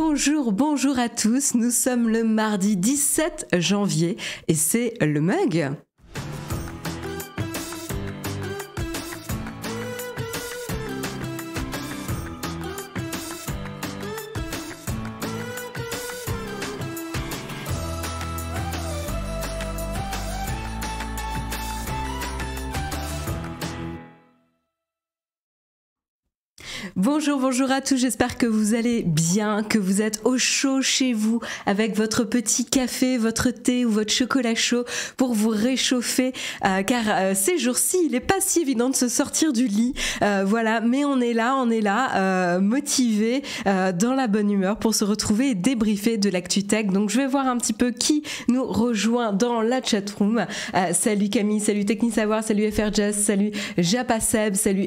Bonjour, bonjour à tous, nous sommes le mardi 17 janvier et c'est le mug. Bonjour, bonjour à tous, j'espère que vous allez bien, que vous êtes au chaud chez vous avec votre petit café, votre thé ou votre chocolat chaud pour vous réchauffer car ces jours-ci, il n'est pas si évident de se sortir du lit, voilà, mais on est là, motivés, dans la bonne humeur pour se retrouver et débriefer de l'actu tech. Donc je vais voir un petit peu qui nous rejoint dans la chatroom. Salut Camille, salut Technisavoir, salut FRJazz, salut Japaseb, salut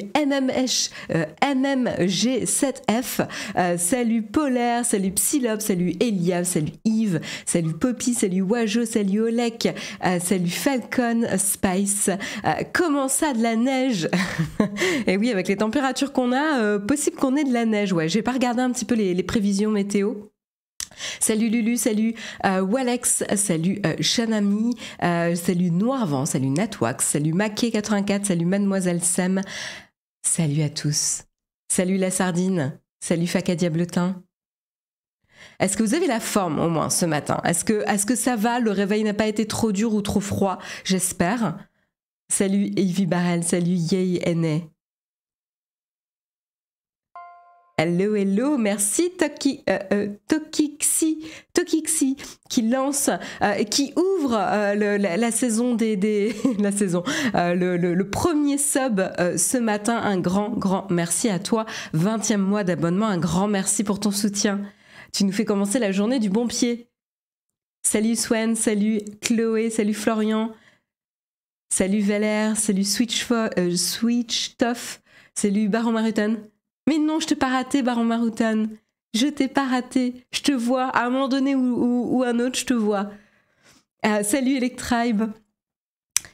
MMG7F, salut Polaire, salut Psylop, salut Eliab, salut Yves, salut Poppy, salut Wajo, salut Olek, salut Falcon Spice. Comment ça, de la neige? Et oui, avec les températures qu'on a, possible qu'on ait de la neige. Ouais, j'ai pas regardé un petit peu les prévisions météo. Salut Lulu, salut Walex, salut Shanami, salut Noirvent, salut Natwax, salut Maquet84, salut Mademoiselle Sem. Salut à tous. Salut la sardine. Salut Faka Diablotin. Est-ce que vous avez la forme au moins ce matin? Est-ce que ça va? Le réveil n'a pas été trop dur ou trop froid? J'espère. Salut Evie Barrel. Salut Yay Ene. Hello, hello, merci Tokixi qui lance, qui ouvre la saison la saison, le premier sub ce matin. Un grand merci à toi. 20e mois d'abonnement, un grand merci pour ton soutien. Tu nous fais commencer la journée du bon pied. Salut Swen, salut Chloé, salut Florian, salut Valère, salut Switch Toff, salut Baron Marutan. Mais non, je t'ai pas raté, Baron Marutan. Je t'ai pas raté. Je te vois. À un moment donné ou un autre, je te vois. Salut Electribe.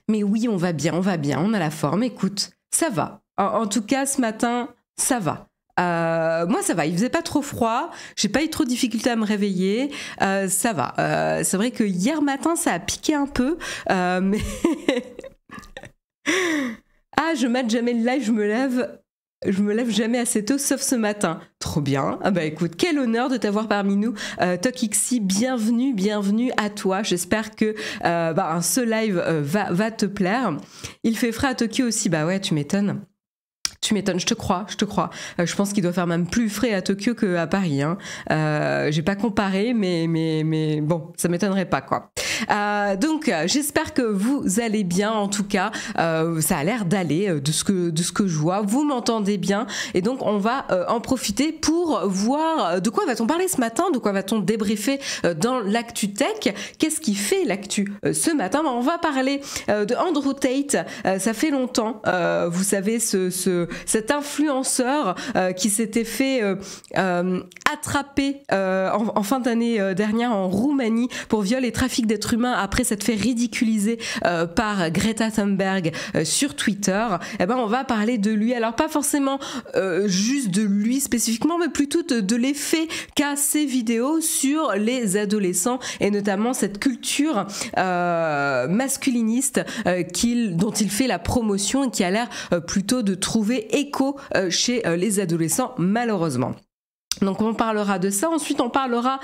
Mais oui, on va bien. On a la forme. Écoute, ça va. En tout cas, ce matin, ça va. Moi, ça va. Il faisait pas trop froid. J'ai pas eu trop de difficultés à me réveiller. Ça va. C'est vrai que hier matin, ça a piqué un peu. Mais... Ah, je mate jamais le live, je me lève jamais assez tôt, sauf ce matin. Trop bien. Ah bah écoute, quel honneur de t'avoir parmi nous. Tokixi, bienvenue à toi. J'espère que ce live va te plaire. Il fait frais à Tokyo aussi. Bah ouais, tu m'étonnes. Je te crois. Je pense qu'il doit faire même plus frais à Tokyo qu'à Paris. Hein. J'ai pas comparé, mais bon, ça m'étonnerait pas, quoi. Donc, j'espère que vous allez bien. En tout cas, ça a l'air d'aller de ce que je vois. Vous m'entendez bien. Et donc, on va en profiter pour voir de quoi va-t-on parler ce matin, de quoi va-t-on débriefer dans l'actu tech. Qu'est-ce qui fait l'actu ce matin? On va parler de Andrew Tate. Ça fait longtemps. Vous savez, cet influenceur qui s'était fait attraper en fin d'année dernière en Roumanie pour viol et trafic d'êtres humains après s'être fait ridiculiser par Greta Thunberg sur Twitter. Eh ben, on va parler de lui. Alors pas forcément juste de lui spécifiquement, mais plutôt de l'effet qu'a ces vidéos sur les adolescents et notamment cette culture masculiniste dont il fait la promotion et qui a l'air plutôt de trouver écho chez les adolescents, malheureusement. Donc on parlera de ça. Ensuite on parlera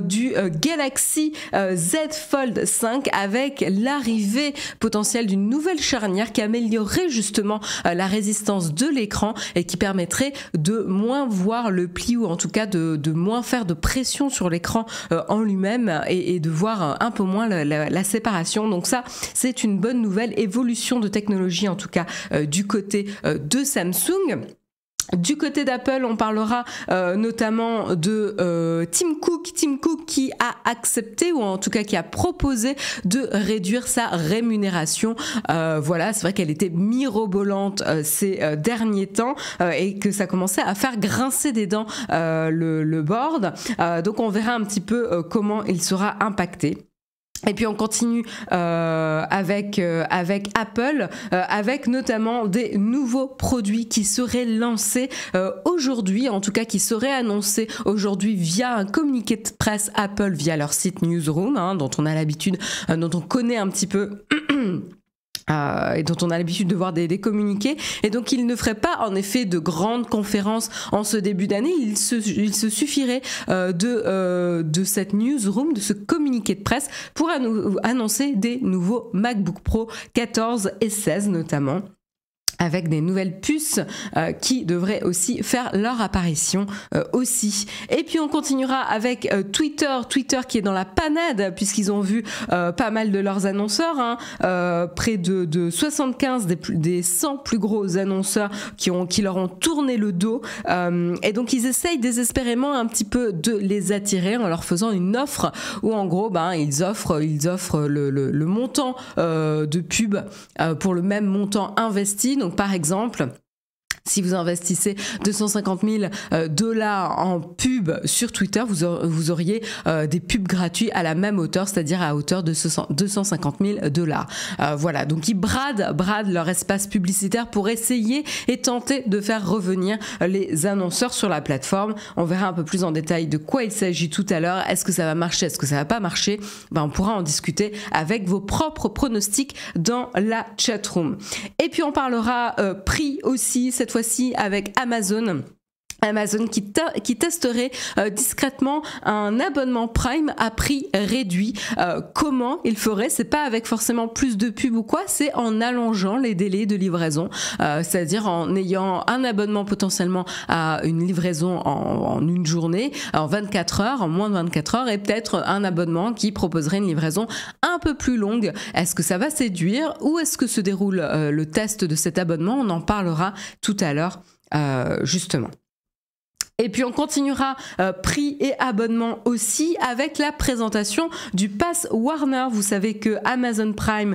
du Galaxy Z Fold 5 avec l'arrivée potentielle d'une nouvelle charnière qui améliorerait justement la résistance de l'écran et qui permettrait de moins voir le pli ou en tout cas de moins faire de pression sur l'écran en lui-même et de voir un peu moins la séparation. Donc ça, c'est une bonne nouvelle évolution de technologie en tout cas du côté de Samsung. Du côté d'Apple, on parlera notamment de Tim Cook qui a accepté ou en tout cas qui a proposé de réduire sa rémunération. Voilà, c'est vrai qu'elle était mirobolante ces derniers temps et que ça commençait à faire grincer des dents le board. Donc on verra un petit peu comment il sera impacté. Et puis on continue avec Apple, avec notamment des nouveaux produits qui seraient lancés aujourd'hui, en tout cas qui seraient annoncés aujourd'hui via un communiqué de presse Apple, via leur site Newsroom, hein, dont on a l'habitude, dont on connaît un petit peu... et dont on a l'habitude de voir des communiqués, et donc il ne ferait pas en effet de grandes conférences en ce début d'année, il se suffirait de cette newsroom, de ce communiqué de presse pour annoncer des nouveaux MacBook Pro 14 et 16 notamment, avec des nouvelles puces qui devraient aussi faire leur apparition aussi. Et puis on continuera avec Twitter qui est dans la panade, puisqu'ils ont vu pas mal de leurs annonceurs, hein, près de 75 des 100 plus gros annonceurs qui leur ont tourné le dos, et donc ils essayent désespérément un petit peu de les attirer en leur faisant une offre où en gros ils offrent le montant de pub pour le même montant investi. Donc par exemple, si vous investissez 250 000 $ en pub sur Twitter, vous auriez des pubs gratuits à la même hauteur, c'est-à-dire à hauteur de 250 000 $. Voilà, donc ils bradent leur espace publicitaire pour essayer et tenter de faire revenir les annonceurs sur la plateforme. On verra un peu plus en détail de quoi il s'agit tout à l'heure. Est-ce que ça va marcher? Est-ce que ça va pas marcher? On pourra en discuter avec vos propres pronostics dans la chatroom. Et puis on parlera prix aussi, cette fois-ci avec Amazon qui testerait discrètement un abonnement Prime à prix réduit. Comment il ferait? C'est pas avec forcément plus de pub ou quoi, c'est en allongeant les délais de livraison, c'est-à-dire en ayant un abonnement potentiellement à une livraison en une journée, en 24 heures, en moins de 24 heures, et peut-être un abonnement qui proposerait une livraison un peu plus longue. Est-ce que ça va séduire? Où est-ce que se déroule le test de cet abonnement? On en parlera tout à l'heure justement. Et puis on continuera prix et abonnement aussi avec la présentation du Pass Warner. Vous savez que Amazon Prime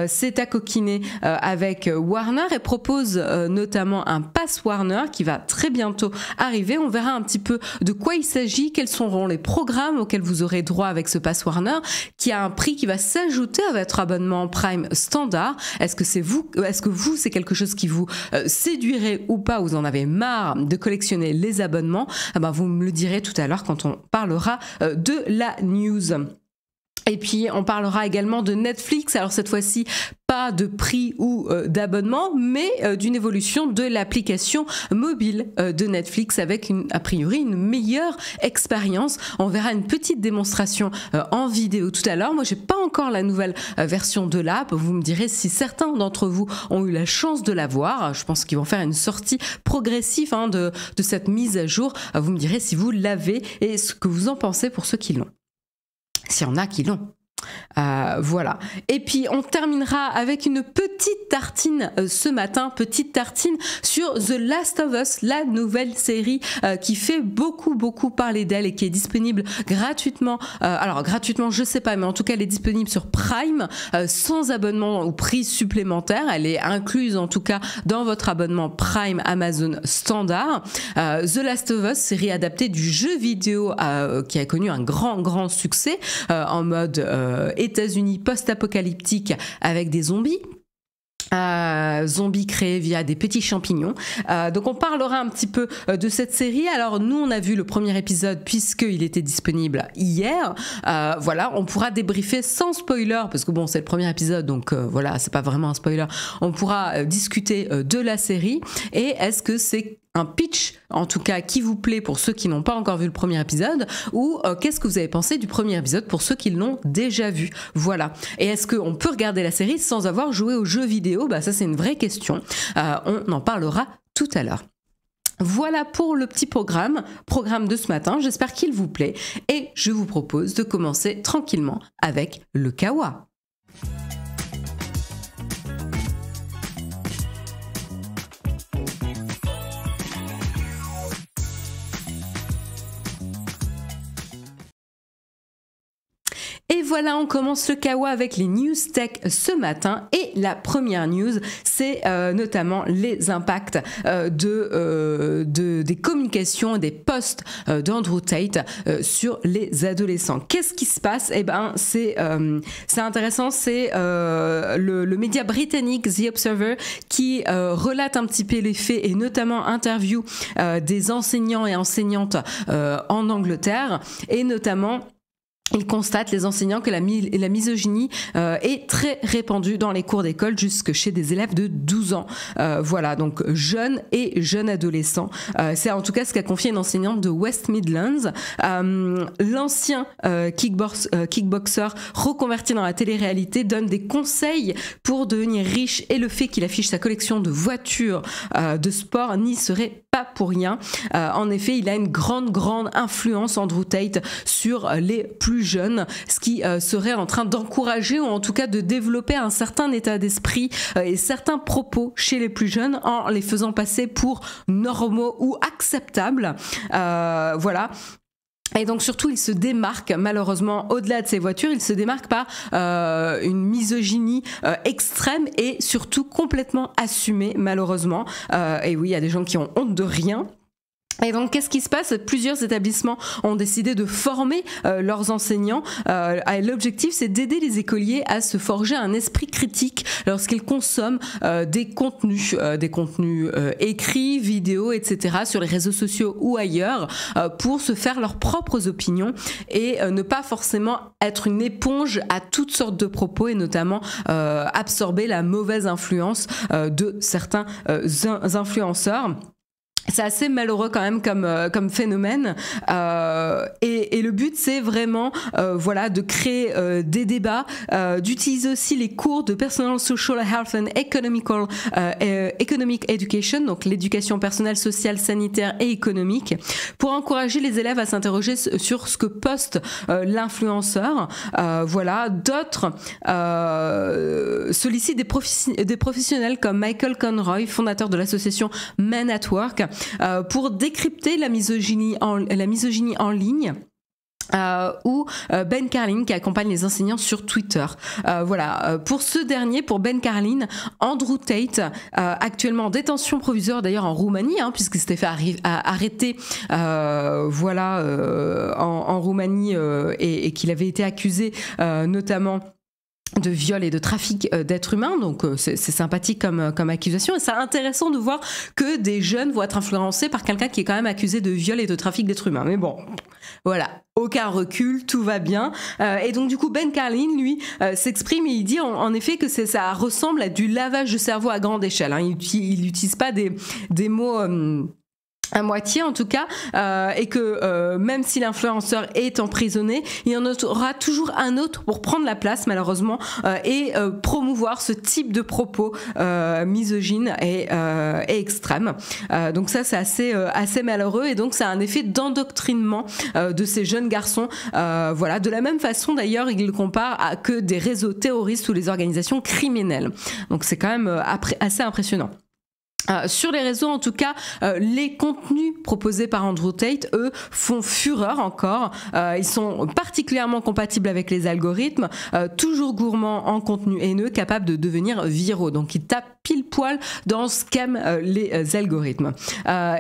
s'est accoquiné avec Warner et propose notamment un Pass Warner qui va très bientôt arriver. On verra un petit peu de quoi il s'agit, quels seront les programmes auxquels vous aurez droit avec ce Pass Warner, qui a un prix qui va s'ajouter à votre abonnement Prime standard. Est-ce que c'est quelque chose qui vous séduirait ou pas? Vous en avez marre de collectionner les abonnements? Vous me le direz tout à l'heure quand on parlera de la news. Et puis on parlera également de Netflix, alors cette fois-ci pas de prix ou d'abonnement, mais d'une évolution de l'application mobile de Netflix avec a priori une meilleure expérience. On verra une petite démonstration en vidéo tout à l'heure. Moi j'ai pas encore la nouvelle version de l'app, vous me direz si certains d'entre vous ont eu la chance de la voir. Je pense qu'ils vont faire une sortie progressive de cette mise à jour. Vous me direz si vous l'avez et ce que vous en pensez pour ceux qui l'ont. S'il y en a qui l'ont. Voilà. Et puis on terminera avec une petite tartine ce matin, petite tartine sur The Last of Us, la nouvelle série qui fait beaucoup parler d'elle et qui est disponible gratuitement. Alors gratuitement, je sais pas, mais en tout cas elle est disponible sur Prime sans abonnement ou prix supplémentaire. Elle est incluse en tout cas dans votre abonnement Prime Amazon standard. The Last of Us, série adaptée du jeu vidéo qui a connu un grand succès en mode États-Unis post-apocalyptique avec des zombies. Zombies créés via des petits champignons. Donc on parlera un petit peu de cette série. Alors nous on a vu le premier épisode puisqu'il était disponible hier. Voilà, on pourra débriefer sans spoiler parce que bon c'est le premier épisode donc voilà c'est pas vraiment un spoiler. On pourra discuter de la série et est-ce que c'est un pitch, en tout cas, qui vous plaît pour ceux qui n'ont pas encore vu le premier épisode, ou qu'est-ce que vous avez pensé du premier épisode pour ceux qui l'ont déjà vu. Voilà. Et est-ce qu'on peut regarder la série sans avoir joué aux jeux vidéo? Ça, c'est une vraie question. On en parlera tout à l'heure. Voilà pour le petit programme de ce matin. J'espère qu'il vous plaît. Et je vous propose de commencer tranquillement avec le Kawa. Et voilà, on commence le Kawa avec les news tech ce matin. Et la première news, c'est notamment les impacts des communications et des posts d'Andrew Tate sur les adolescents. Qu'est-ce qui se passe? Eh ben, c'est intéressant. C'est le média britannique The Observer qui relate un petit peu les faits et notamment interview des enseignants et enseignantes en Angleterre, et notamment il constate, les enseignants, que la misogynie est très répandue dans les cours d'école jusque chez des élèves de 12 ans. Voilà, donc jeunes et jeunes adolescents. C'est en tout cas ce qu'a confié une enseignante de West Midlands. L'ancien kickboxer reconverti dans la télé-réalité donne des conseils pour devenir riche, et le fait qu'il affiche sa collection de voitures de sport n'y serait pas pour rien. En effet, il a une grande influence, Andrew Tate, sur les plus jeunes, ce qui serait en train d'encourager, ou en tout cas de développer un certain état d'esprit et certains propos chez les plus jeunes, en les faisant passer pour normaux ou acceptables. Voilà. Et donc surtout, il se démarque, malheureusement, au-delà de ses voitures, il se démarque par une misogynie extrême et surtout complètement assumée, malheureusement. Et oui, il y a des gens qui ont honte de rien. Et donc, qu'est-ce qui se passe? Plusieurs établissements ont décidé de former leurs enseignants. L'objectif, c'est d'aider les écoliers à se forger un esprit critique lorsqu'ils consomment des contenus écrits, vidéos, etc., sur les réseaux sociaux ou ailleurs, pour se faire leurs propres opinions et ne pas forcément être une éponge à toutes sortes de propos, et notamment absorber la mauvaise influence de certains influenceurs. C'est assez malheureux quand même comme phénomène, et le but, c'est vraiment voilà, de créer des débats, d'utiliser aussi les cours de Personal Social Health and Economic Education, donc l'éducation personnelle, sociale, sanitaire et économique, pour encourager les élèves à s'interroger sur ce que poste l'influenceur. Voilà, d'autres sollicitent des professionnels comme Michael Conroy, fondateur de l'association Men at Work, pour décrypter la misogynie en ligne. Ou Ben Carlin, qui accompagne les enseignants sur Twitter. Voilà. Pour ce dernier, pour Ben Carlin, Andrew Tate, actuellement en détention provisoire d'ailleurs en Roumanie, puisqu'il s'était fait arrêter en Roumanie, et qu'il avait été accusé notamment de viol et de trafic d'êtres humains. Donc c'est sympathique comme accusation, et c'est intéressant de voir que des jeunes vont être influencés par quelqu'un qui est quand même accusé de viol et de trafic d'êtres humains. Mais bon, voilà, aucun recul, tout va bien. Et donc du coup, Ben Carlin, lui, s'exprime, et il dit en effet que ça ressemble à du lavage de cerveau à grande échelle. Il n'utilise pas des mots à moitié en tout cas, et que même si l'influenceur est emprisonné, il y en aura toujours un autre pour prendre la place, malheureusement, et promouvoir ce type de propos misogynes et extrêmes. Donc ça, c'est assez malheureux, et donc ça a un effet d'endoctrinement de ces jeunes garçons. Voilà, de la même façon d'ailleurs, il le compare à que des réseaux terroristes ou les organisations criminelles. Donc c'est quand même assez impressionnant. Sur les réseaux, en tout cas, les contenus proposés par Andrew Tate, eux, font fureur encore. Ils sont particulièrement compatibles avec les algorithmes, toujours gourmands en contenu haineux, capables de devenir viraux. Donc, ils tapent pile poil dans ce qu'aiment les algorithmes.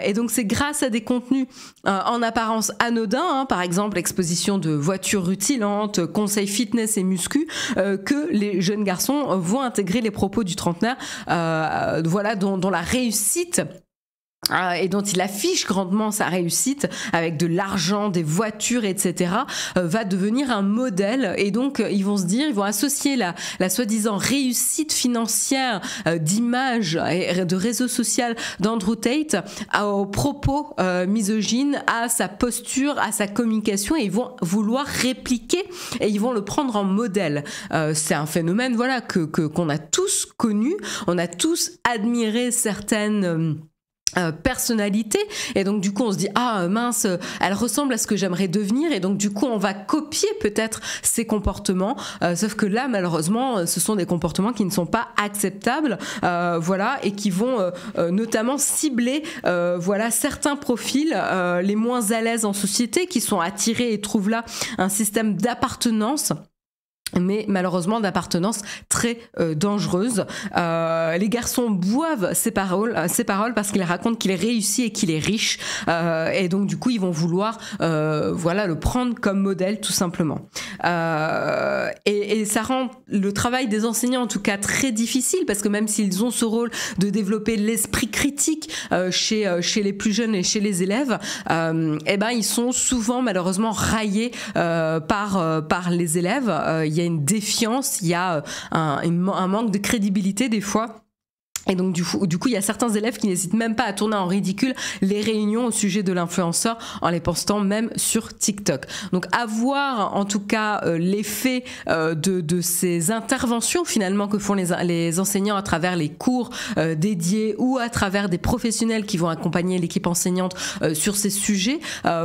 Et donc, c'est grâce à des contenus en apparence anodins, par exemple l'exposition de voitures rutilantes, conseils fitness et muscu, que les jeunes garçons vont intégrer les propos du trentenaire, voilà, dont la réussite, et dont il affiche grandement sa réussite avec de l'argent, des voitures, etc., va devenir un modèle. Et donc ils vont associer la soi-disant réussite financière d'image et de réseau social d'Andrew Tate aux propos misogynes, à sa posture, à sa communication, et ils vont vouloir répliquer, et ils vont le prendre en modèle. C'est un phénomène, voilà, qu'on a tous connu. On a tous admiré certaines personnalité, et donc du coup on se dit mince, elle ressemble à ce que j'aimerais devenir, et donc du coup on va copier peut-être ces comportements, sauf que là malheureusement ce sont des comportements qui ne sont pas acceptables, voilà, et qui vont notamment cibler voilà, certains profils les moins à l'aise en société, qui sont attirés et trouvent là un système d'appartenance mais malheureusement d'appartenance très dangereuse. Les garçons boivent ces paroles parce qu'il raconte qu'il est réussi et qu'il est riche, et donc du coup ils vont vouloir le prendre comme modèle tout simplement. Et ça rend le travail des enseignants en tout cas très difficile, parce que même s'ils ont ce rôle de développer l'esprit critique chez les plus jeunes et chez les élèves, ils sont souvent malheureusement raillés par les élèves. Il y a une défiance, il y a un manque de crédibilité des fois. Et donc du coup, il y a certains élèves qui n'hésitent même pas à tourner en ridicule les réunions au sujet de l'influenceur en les postant même sur TikTok. Donc à voir en tout cas l'effet de ces interventions finalement que font les enseignants à travers les cours dédiés ou à travers des professionnels qui vont accompagner l'équipe enseignante sur ces sujets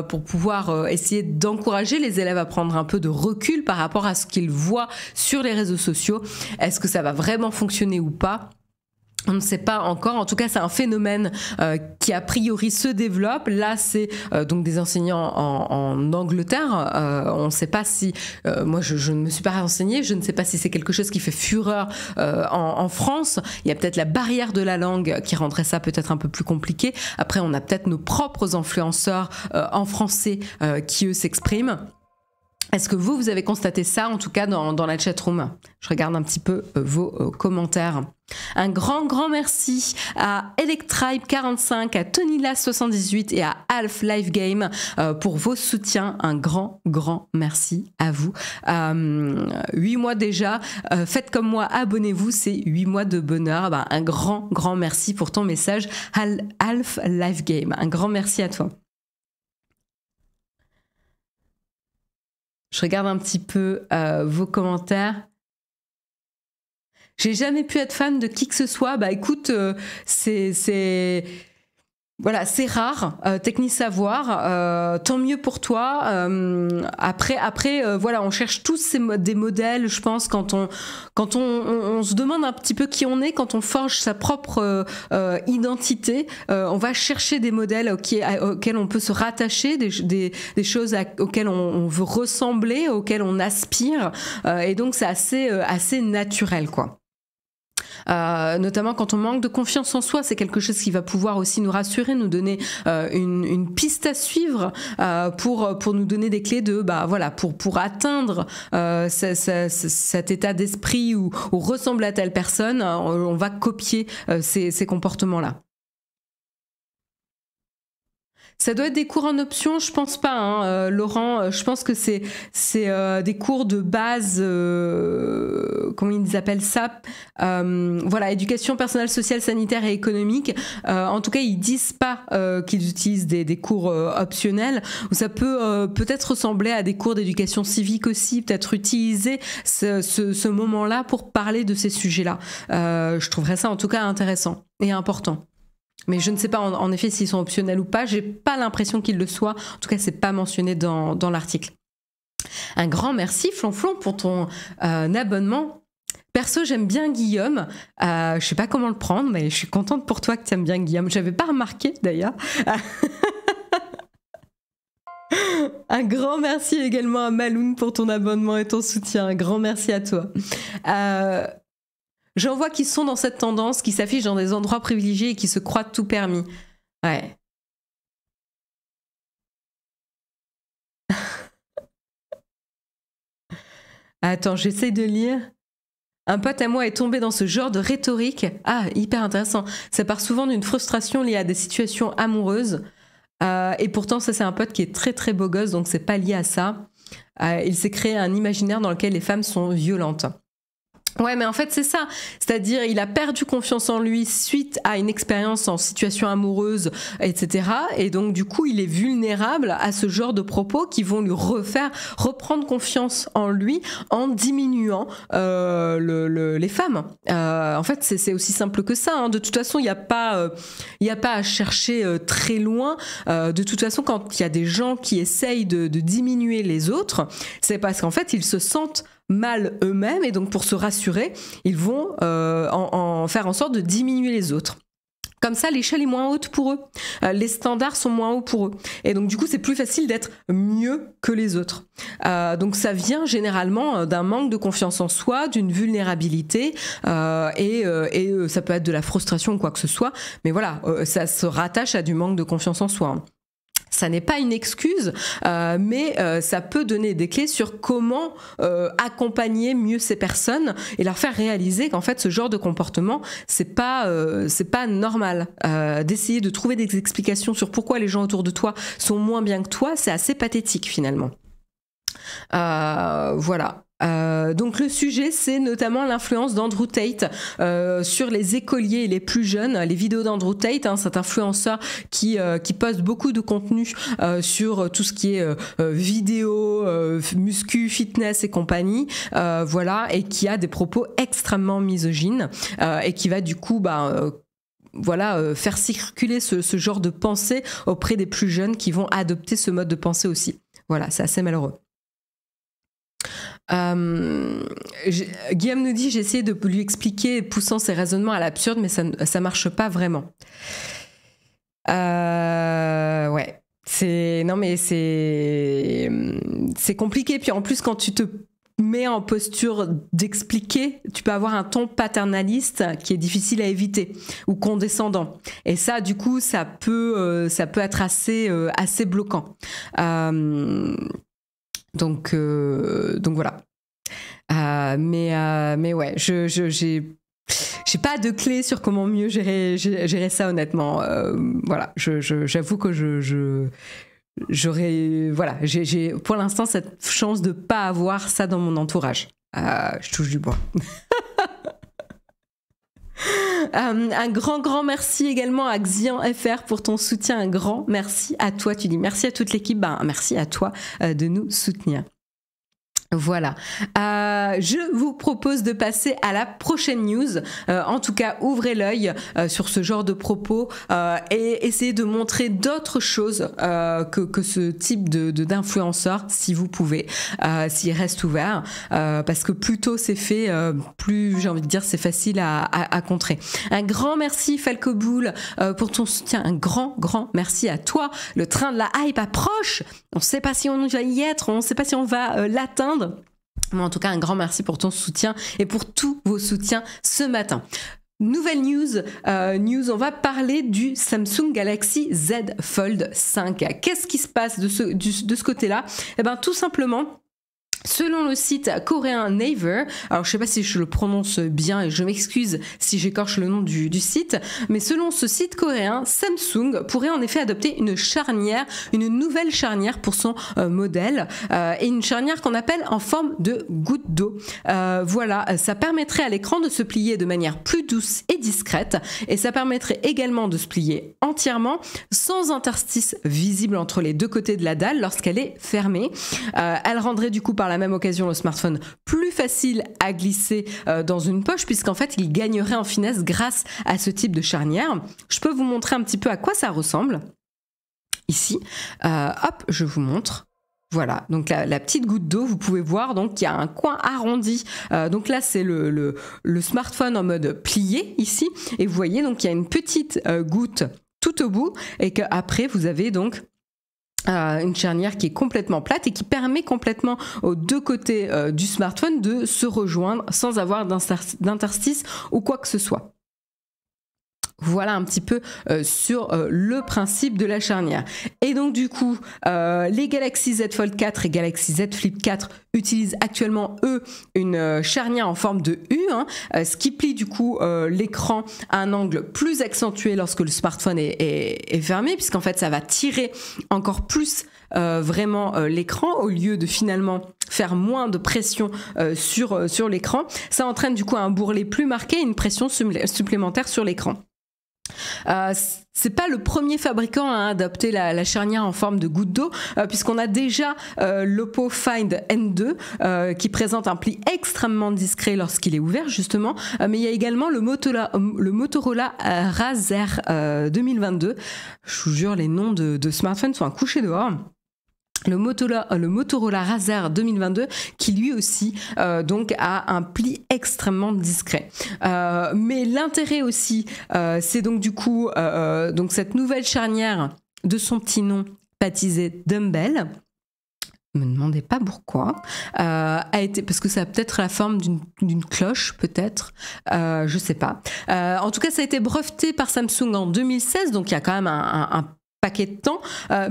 pour pouvoir essayer d'encourager les élèves à prendre un peu de recul par rapport à ce qu'ils voient sur les réseaux sociaux. Est-ce que ça va vraiment fonctionner ou pas ? On ne sait pas encore. En tout cas, c'est un phénomène qui a priori se développe. Là, c'est donc des enseignants en Angleterre. On ne sait pas si... moi, je ne me suis pas renseignée. Je ne sais pas si c'est quelque chose qui fait fureur en France. Il y a peut-être la barrière de la langue qui rendrait ça peut-être un peu plus compliqué. Après, on a peut-être nos propres influenceurs en français qui, eux, s'expriment. Est-ce que vous avez constaté ça, en tout cas dans la chatroom? Je regarde un petit peu vos commentaires. Un grand merci à Electribe45, à TonyLas78 et à Alf Live Game pour vos soutiens. Un grand merci à vous. 8 mois déjà, faites comme moi, abonnez-vous, c'est 8 mois de bonheur. Un grand merci pour ton message, Alf Live Game. Un grand merci à toi. Je regarde un petit peu vos commentaires. J'ai jamais pu être fan de qui que ce soit. Écoute, c'est rare, Techni Savoir, tant mieux pour toi. Après, on cherche tous des modèles, je pense, quand on se demande un petit peu qui on est, quand on forge sa propre identité, on va chercher des modèles auxquels on peut se rattacher, des choses auxquelles on veut ressembler, auxquelles on aspire, et donc c'est assez naturel, quoi. Notamment quand on manque de confiance en soi, c'est quelque chose qui va pouvoir aussi nous rassurer, nous donner une piste à suivre pour nous donner des clés pour atteindre cet état d'esprit ou ressembler à telle personne. On va copier ces comportements-là. Ça doit être des cours en option, je pense pas, hein, Laurent. Je pense que c'est des cours de base, comment ils appellent ça, éducation personnelle, sociale, sanitaire et économique. En tout cas, ils disent pas qu'ils utilisent des cours optionnels. Ça peut peut-être ressembler à des cours d'éducation civique aussi, peut-être utiliser ce moment-là pour parler de ces sujets-là. Je trouverais ça en tout cas intéressant et important. Mais je ne sais pas en effet s'ils sont optionnels ou pas. J'ai pas l'impression qu'ils le soient. En tout cas, c'est pas mentionné dans l'article. Un grand merci, Flonflon, pour ton abonnement. Perso, j'aime bien Guillaume. Je sais pas comment le prendre, mais je suis contente pour toi que tu aimes bien Guillaume. J'avais pas remarqué d'ailleurs. Un grand merci également à Maloun pour ton abonnement et ton soutien. Un grand merci à toi. J'en vois qui sont dans cette tendance, qui s'affichent dans des endroits privilégiés et qui se croient tout permis. Ouais. Attends, j'essaie de lire. Un pote à moi est tombé dans ce genre de rhétorique. Ah, hyper intéressant. Ça part souvent d'une frustration liée à des situations amoureuses. Et pourtant, ça, c'est un pote qui est très, très beau gosse, donc c'est pas lié à ça. Il s'est créé un imaginaire dans lequel les femmes sont violentes. Ouais, mais en fait, c'est ça. C'est-à-dire, il a perdu confiance en lui suite à une expérience en situation amoureuse, etc. Et donc, du coup, il est vulnérable à ce genre de propos qui vont lui reprendre confiance en lui en diminuant les femmes. En fait, c'est aussi simple que ça, hein. De toute façon, il n'y a pas à chercher très loin. De toute façon, quand il y a des gens qui essayent de diminuer les autres, c'est parce qu'en fait, ils se sentent mal eux-mêmes, et donc pour se rassurer, ils vont faire en sorte de diminuer les autres. Comme ça, l'échelle est moins haute pour eux. Les standards sont moins hauts pour eux. Et donc, du coup, c'est plus facile d'être mieux que les autres. Donc, ça vient généralement d'un manque de confiance en soi, d'une vulnérabilité, et ça peut être de la frustration ou quoi que ce soit. Mais voilà, ça se rattache à du manque de confiance en soi, hein. Ça n'est pas une excuse, mais ça peut donner des clés sur comment accompagner mieux ces personnes et leur faire réaliser qu'en fait ce genre de comportement c'est pas normal. D'essayer de trouver des explications sur pourquoi les gens autour de toi sont moins bien que toi, c'est assez pathétique finalement. Voilà. Donc le sujet, c'est notamment l'influence d'Andrew Tate sur les écoliers et les plus jeunes. Les vidéos d'Andrew Tate, hein, cet influenceur qui poste beaucoup de contenu sur tout ce qui est vidéo, muscu, fitness et compagnie, voilà, et qui a des propos extrêmement misogynes et qui va du coup voilà, faire circuler ce genre de pensée auprès des plus jeunes qui vont adopter ce mode de pensée aussi. Voilà, c'est assez malheureux. Guillaume nous dit, j'ai essayé de lui expliquer poussant ses raisonnements à l'absurde, mais ça marche pas vraiment. Ouais, c'est compliqué. Puis en plus, quand tu te mets en posture d'expliquer, tu peux avoir un ton paternaliste qui est difficile à éviter ou condescendant. Et ça, du coup, ça peut être assez bloquant. Donc voilà. Mais ouais, j'ai pas de clé sur comment mieux gérer ça honnêtement. Voilà, j'avoue que j'ai pour l'instant cette chance de pas avoir ça dans mon entourage. Je touche du bois. Un grand merci également à Xian FR pour ton soutien. Un grand merci à toi. Tu dis merci à toute l'équipe. Merci à toi de nous soutenir. Voilà, je vous propose de passer à la prochaine news. En tout cas, ouvrez l'œil sur ce genre de propos et essayez de montrer d'autres choses que ce type d'influenceur, si vous pouvez, s'il reste ouvert, parce que plus tôt c'est fait, plus j'ai envie de dire c'est facile à contrer. Un grand merci Falcoboule pour ton soutien. Un grand merci à toi. Le train de la hype approche. On ne sait pas si on va y être, on ne sait pas si on va l'atteindre. Mais en tout cas, un grand merci pour ton soutien et pour tous vos soutiens ce matin. Nouvelle news, on va parler du Samsung Galaxy Z Fold 5. Qu'est-ce qui se passe de ce côté-là ? Eh bien, tout simplement, selon le site coréen Naver, alors je sais pas si je le prononce bien et je m'excuse si j'écorche le nom du site, mais selon ce site coréen, Samsung pourrait en effet adopter une nouvelle charnière pour son modèle, et une charnière qu'on appelle en forme de goutte d'eau. Voilà, ça permettrait à l'écran de se plier de manière plus douce et discrète, et ça permettrait également de se plier entièrement sans interstice visible entre les deux côtés de la dalle lorsqu'elle est fermée. Elle rendrait du coup par la même occasion le smartphone plus facile à glisser dans une poche, puisqu'en fait il gagnerait en finesse grâce à ce type de charnière. Je peux vous montrer un petit peu à quoi ça ressemble ici. Hop, je vous montre. Voilà, donc la petite goutte d'eau, vous pouvez voir, donc il y a un coin arrondi. Donc là, c'est le smartphone en mode plié ici, et vous voyez, donc il y a une petite goutte tout au bout, et qu'après vous avez donc une charnière qui est complètement plate et qui permet complètement aux deux côtés du smartphone de se rejoindre sans avoir d'interstice ou quoi que ce soit. Voilà un petit peu sur le principe de la charnière. Et donc du coup, les Galaxy Z Fold 4 et Galaxy Z Flip 4 utilisent actuellement, eux, une charnière en forme de U, ce qui plie du coup l'écran à un angle plus accentué lorsque le smartphone est fermé, puisqu'en fait ça va tirer encore plus vraiment l'écran au lieu de finalement faire moins de pression sur l'écran. Ça entraîne du coup un bourrelet plus marqué et une pression supplémentaire sur l'écran. C'est pas le premier fabricant à adopter la charnière en forme de goutte d'eau, puisqu'on a déjà l'Oppo Find N2 qui présente un pli extrêmement discret lorsqu'il est ouvert justement, mais il y a également le Motorola Razr 2022. Je vous jure, les noms de smartphones sont à coucher dehors. le Motorola Razr 2022 qui lui aussi donc a un pli extrêmement discret. Mais l'intérêt aussi, c'est donc du coup donc cette nouvelle charnière de son petit nom baptisé Dumbbell. Me demandez pas pourquoi, a été, parce que ça a peut-être la forme d'une cloche, peut-être, je sais pas. En tout cas, ça a été breveté par Samsung en 2016, donc il y a quand même un paquet de temps,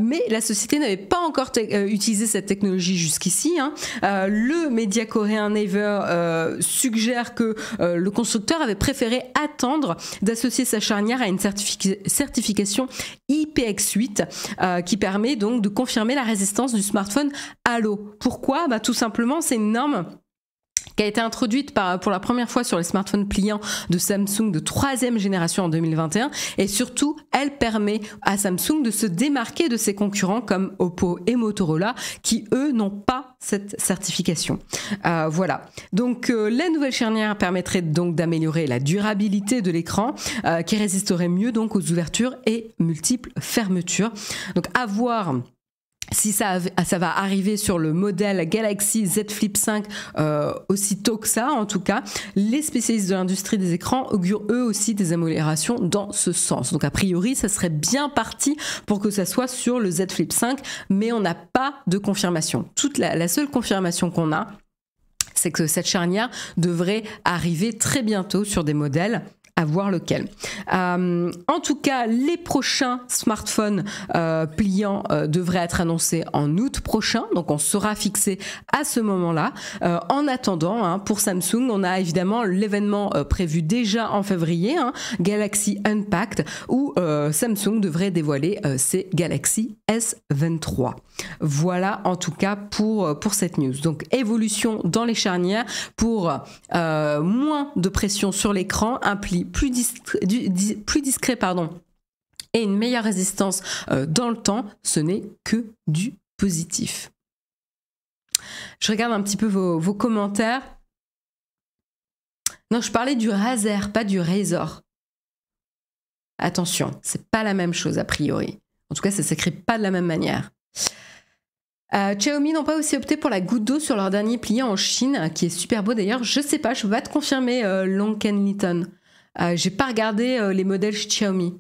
mais la société n'avait pas encore utilisé cette technologie jusqu'ici. Hein. Le média coréen Naver suggère que le constructeur avait préféré attendre d'associer sa charnière à une certification IPX8 qui permet donc de confirmer la résistance du smartphone à l'eau. Pourquoi ? Tout simplement, c'est une norme qui a été introduite pour la première fois sur les smartphones pliants de Samsung de 3e génération en 2021 et surtout elle permet à Samsung de se démarquer de ses concurrents comme Oppo et Motorola qui eux n'ont pas cette certification. Voilà, donc la nouvelle charnière permettrait donc d'améliorer la durabilité de l'écran qui résisterait mieux donc aux ouvertures et multiples fermetures. Donc à voir si ça va arriver sur le modèle Galaxy Z Flip 5 aussitôt que ça, en tout cas, les spécialistes de l'industrie des écrans augurent eux aussi des améliorations dans ce sens. Donc a priori, ça serait bien parti pour que ça soit sur le Z Flip 5, mais on n'a pas de confirmation. La seule confirmation qu'on a, c'est que cette charnière devrait arriver très bientôt sur des modèles, à voir lequel. En tout cas, les prochains smartphones pliants devraient être annoncés en août prochain, donc on sera fixé à ce moment-là. En attendant, hein, pour Samsung, on a évidemment l'événement prévu déjà en février, hein, Galaxy Unpacked, où Samsung devrait dévoiler ses Galaxy S23. Voilà en tout cas pour cette news. Donc évolution dans les charnières pour moins de pression sur l'écran, un pli plus discret et une meilleure résistance dans le temps, ce n'est que du positif. Je regarde un petit peu vos commentaires. Non, je parlais du Razer, pas du Razr. Attention, c'est pas la même chose a priori. En tout cas, ça s'écrit pas de la même manière. Xiaomi n'ont pas aussi opté pour la goutte d'eau sur leur dernier pliant en Chine, qui est super beau d'ailleurs. Je sais pas, je peux pas te confirmer, Long Ken Litton. J'ai pas regardé les modèles Xiaomi.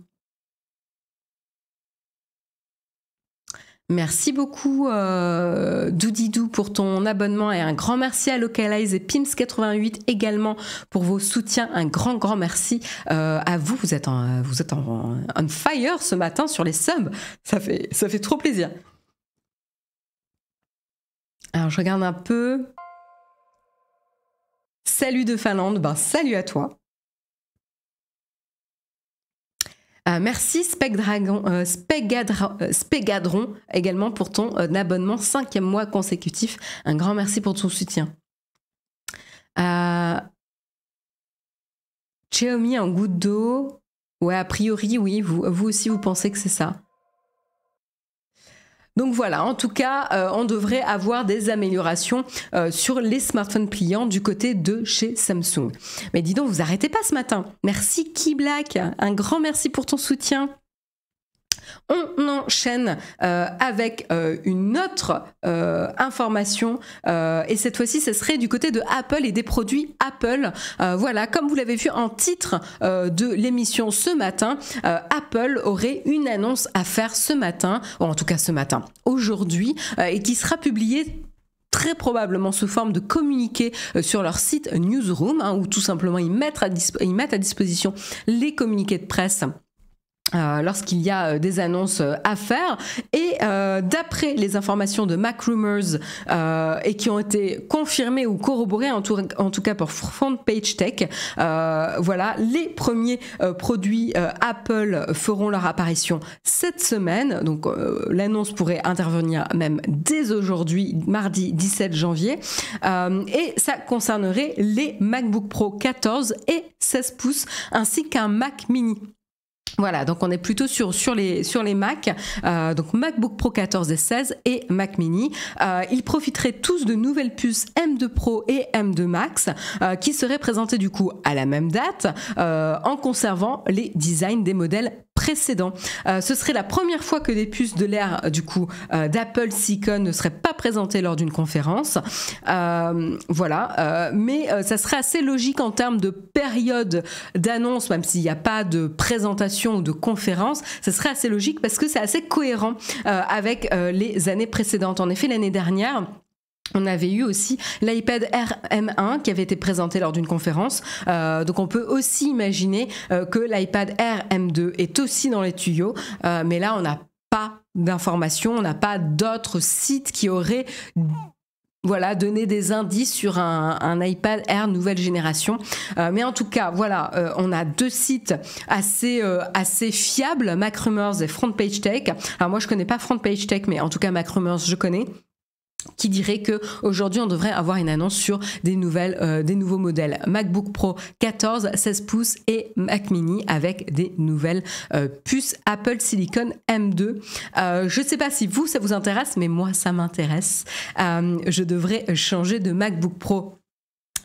Merci beaucoup Doudidou pour ton abonnement et un grand merci à Localize et Pims88 également pour vos soutiens. Un grand merci à vous. Vous êtes on fire ce matin sur les subs. Ça fait trop plaisir. Alors je regarde un peu. Salut de Finlande, salut à toi. Merci Spegadron également pour ton abonnement 5e mois consécutif. Un grand merci pour ton soutien. Xiaomi en goutte d'eau. Ouais, a priori, oui. Vous aussi, vous pensez que c'est ça. Donc voilà, en tout cas, on devrait avoir des améliorations sur les smartphones pliants du côté de chez Samsung. Mais dis donc, vous arrêtez pas ce matin. Merci Key Black, un grand merci pour ton soutien. On enchaîne avec une autre information et cette fois-ci ce serait du côté de Apple et des produits Apple. Voilà, comme vous l'avez vu en titre de l'émission ce matin, Apple aurait une annonce à faire ce matin, ou en tout cas ce matin, aujourd'hui, et qui sera publiée très probablement sous forme de communiqué sur leur site Newsroom, hein, où tout simplement ils mettent à disposition les communiqués de presse lorsqu'il y a des annonces à faire. Et d'après les informations de MacRumors et qui ont été confirmées ou corroborées en tout cas pour Front Page Tech, voilà, les premiers produits Apple feront leur apparition cette semaine. Donc l'annonce pourrait intervenir même dès aujourd'hui, mardi 17 janvier. Et ça concernerait les MacBook Pro 14 et 16 pouces ainsi qu'un Mac mini. Voilà, donc on est plutôt sur les Mac, donc MacBook Pro 14 et 16 et Mac mini. Ils profiteraient tous de nouvelles puces M2 Pro et M2 Max qui seraient présentées du coup à la même date en conservant les designs des modèles précédent. Ce serait la première fois que des puces de l'ère du coup d'Apple Silicon ne seraient pas présentées lors d'une conférence. Voilà, mais ça serait assez logique en termes de période d'annonce, même s'il n'y a pas de présentation ou de conférence, ça serait assez logique parce que c'est assez cohérent avec les années précédentes. En effet, l'année dernière, on avait eu aussi l'iPad Air M1 qui avait été présenté lors d'une conférence. Donc on peut aussi imaginer que l'iPad Air M2 est aussi dans les tuyaux. Mais là, on n'a pas d'informations, on n'a pas d'autres sites qui auraient voilà, donné des indices sur un iPad Air nouvelle génération. Mais en tout cas, voilà, on a deux sites assez fiables, MacRumors et FrontPage Tech. Alors moi, je connais pas FrontPage Tech, mais en tout cas, MacRumors, je connais, qui dirait qu'aujourd'hui on devrait avoir une annonce sur des nouveaux modèles MacBook Pro 14, 16 pouces et Mac Mini avec des nouvelles puces Apple Silicon M2. Je ne sais pas si vous, ça vous intéresse, mais moi, ça m'intéresse. Je devrais changer de MacBook Pro.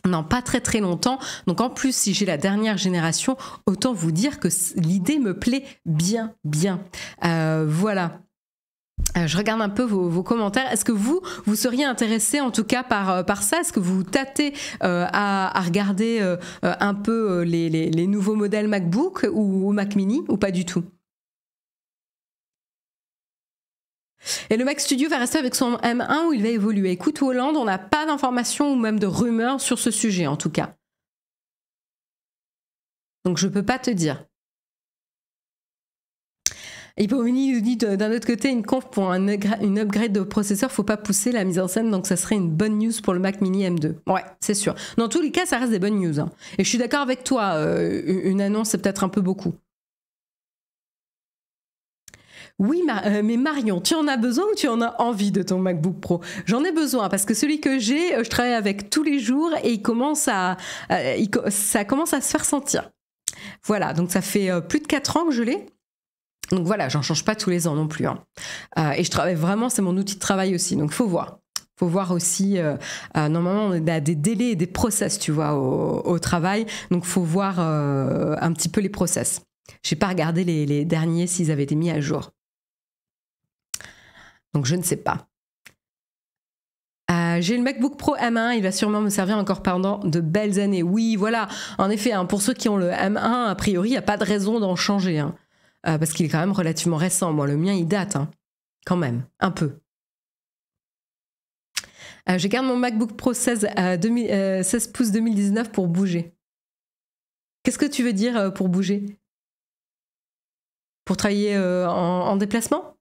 Non, pas très très longtemps. Donc en plus, si j'ai la dernière génération, autant vous dire que l'idée me plaît bien. Voilà. Je regarde un peu vos commentaires. Est-ce que vous seriez intéressé en tout cas par ça? Est-ce que vous tâtez à regarder un peu les nouveaux modèles MacBook ou Mac Mini ou pas du tout? Et le Mac Studio va rester avec son M1 ou il va évoluer? Écoute, Hollande, on n'a pas d'informations ou même de rumeurs sur ce sujet en tout cas. Donc je peux pas te dire. Hypomini nous dit d'un autre côté, une conf pour une upgrade de processeur, faut pas pousser la mise en scène, donc ça serait une bonne news pour le Mac Mini M2. Ouais, c'est sûr. Dans tous les cas, ça reste des bonnes news. Hein. Et je suis d'accord avec toi, une annonce, c'est peut-être un peu beaucoup. Oui, mais Marion, tu en as besoin ou tu en as envie de ton MacBook Pro? J'en ai besoin parce que celui que j'ai, je travaille avec tous les jours et ça commence à se faire sentir. Voilà, donc ça fait plus de 4 ans que je l'ai. Donc voilà, j'en change pas tous les ans non plus. Hein. Et je travaille vraiment, c'est mon outil de travail aussi. Donc faut voir. Faut voir aussi, normalement, on a des délais et des process, tu vois, au travail. Donc faut voir un petit peu les process. J'ai pas regardé les derniers s'ils avaient été mis à jour. Donc je ne sais pas. J'ai le MacBook Pro M1, il va sûrement me servir encore pendant de belles années. Oui, voilà. En effet, hein, pour ceux qui ont le M1, a priori, il n'y a pas de raison d'en changer. Hein. Parce qu'il est quand même relativement récent. Moi, le mien, il date, hein, quand même, un peu. Je garde mon MacBook Pro 16 pouces 2019 pour bouger. Qu'est-ce que tu veux dire pour bouger? Pour travailler en déplacement?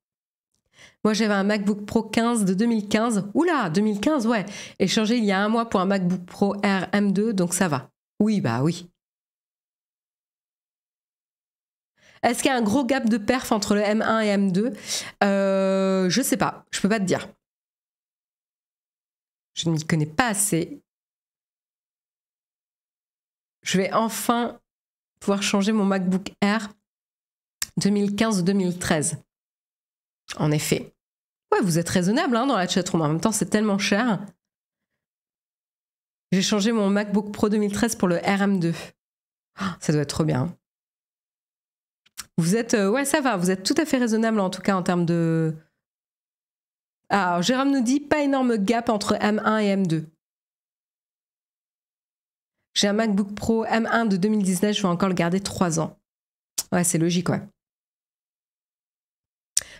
Moi, j'avais un MacBook Pro 15 de 2015. Oula, 2015, ouais. Et changé il y a un mois pour un MacBook Pro Air M2, donc ça va. Oui, bah oui. Est-ce qu'il y a un gros gap de perf entre le M1 et M2? Je sais pas, je peux pas te dire. Je n'y connais pas assez. Je vais enfin pouvoir changer mon MacBook Air 2015-2013. En effet. Ouais, vous êtes raisonnable hein, dans la chatroom. En même temps, c'est tellement cher. J'ai changé mon MacBook Pro 2013 pour le RM2. Oh, ça doit être trop bien. Vous êtes... ouais, ça va. Vous êtes tout à fait raisonnable en tout cas en termes de... Ah, alors, Jérôme nous dit pas énorme gap entre M1 et M2. J'ai un MacBook Pro M1 de 2019, je vais encore le garder 3 ans. Ouais, c'est logique, ouais.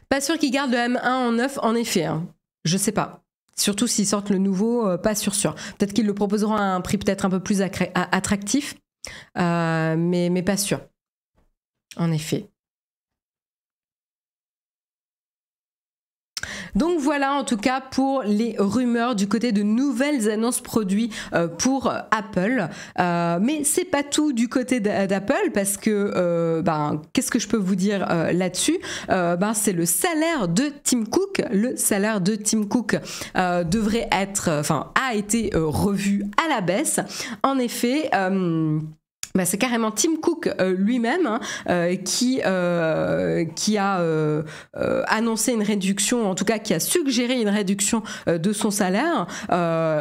Pas sûr qu'ils gardent le M1 en neuf, en effet. Hein. Je sais pas. Surtout s'ils sortent le nouveau, pas sûr. Peut-être qu'ils le proposeront à un prix peut-être un peu plus attractif, mais pas sûr. En effet. Donc voilà en tout cas pour les rumeurs du côté de nouvelles annonces produits pour Apple. Mais c'est pas tout du côté d'Apple parce que qu'est-ce que je peux vous dire là-dessus? C'est le salaire de Tim Cook. Le salaire de Tim Cook devrait être, a été revu à la baisse. En effet. c'est carrément Tim Cook lui-même qui a annoncé une réduction, en tout cas qui a suggéré une réduction de son salaire,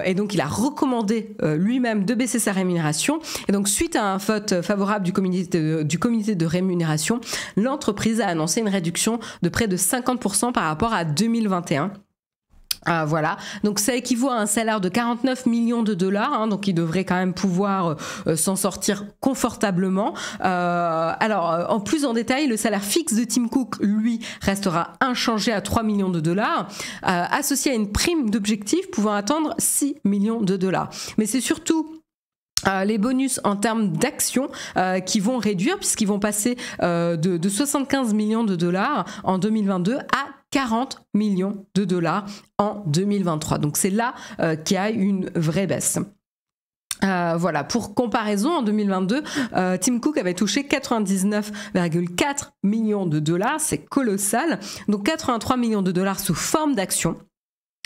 et donc il a recommandé lui-même de baisser sa rémunération. Et donc suite à un vote favorable du comité de rémunération, l'entreprise a annoncé une réduction de près de 50% par rapport à 2021. Voilà, donc ça équivaut à un salaire de 49 millions de dollars, hein, donc il devrait quand même pouvoir s'en sortir confortablement. Alors, en plus en détail, le salaire fixe de Tim Cook, lui, restera inchangé à 3 millions de dollars, associé à une prime d'objectif pouvant atteindre 6 millions de dollars. Mais c'est surtout les bonus en termes d'actions qui vont réduire, puisqu'ils vont passer de 75 millions de dollars en 2022 à 40 millions de dollars en 2023. Donc c'est là qu'il y a une vraie baisse. Voilà, pour comparaison, en 2022, Tim Cook avait touché 99,4 millions de dollars, c'est colossal. Donc 83 millions de dollars sous forme d'actions.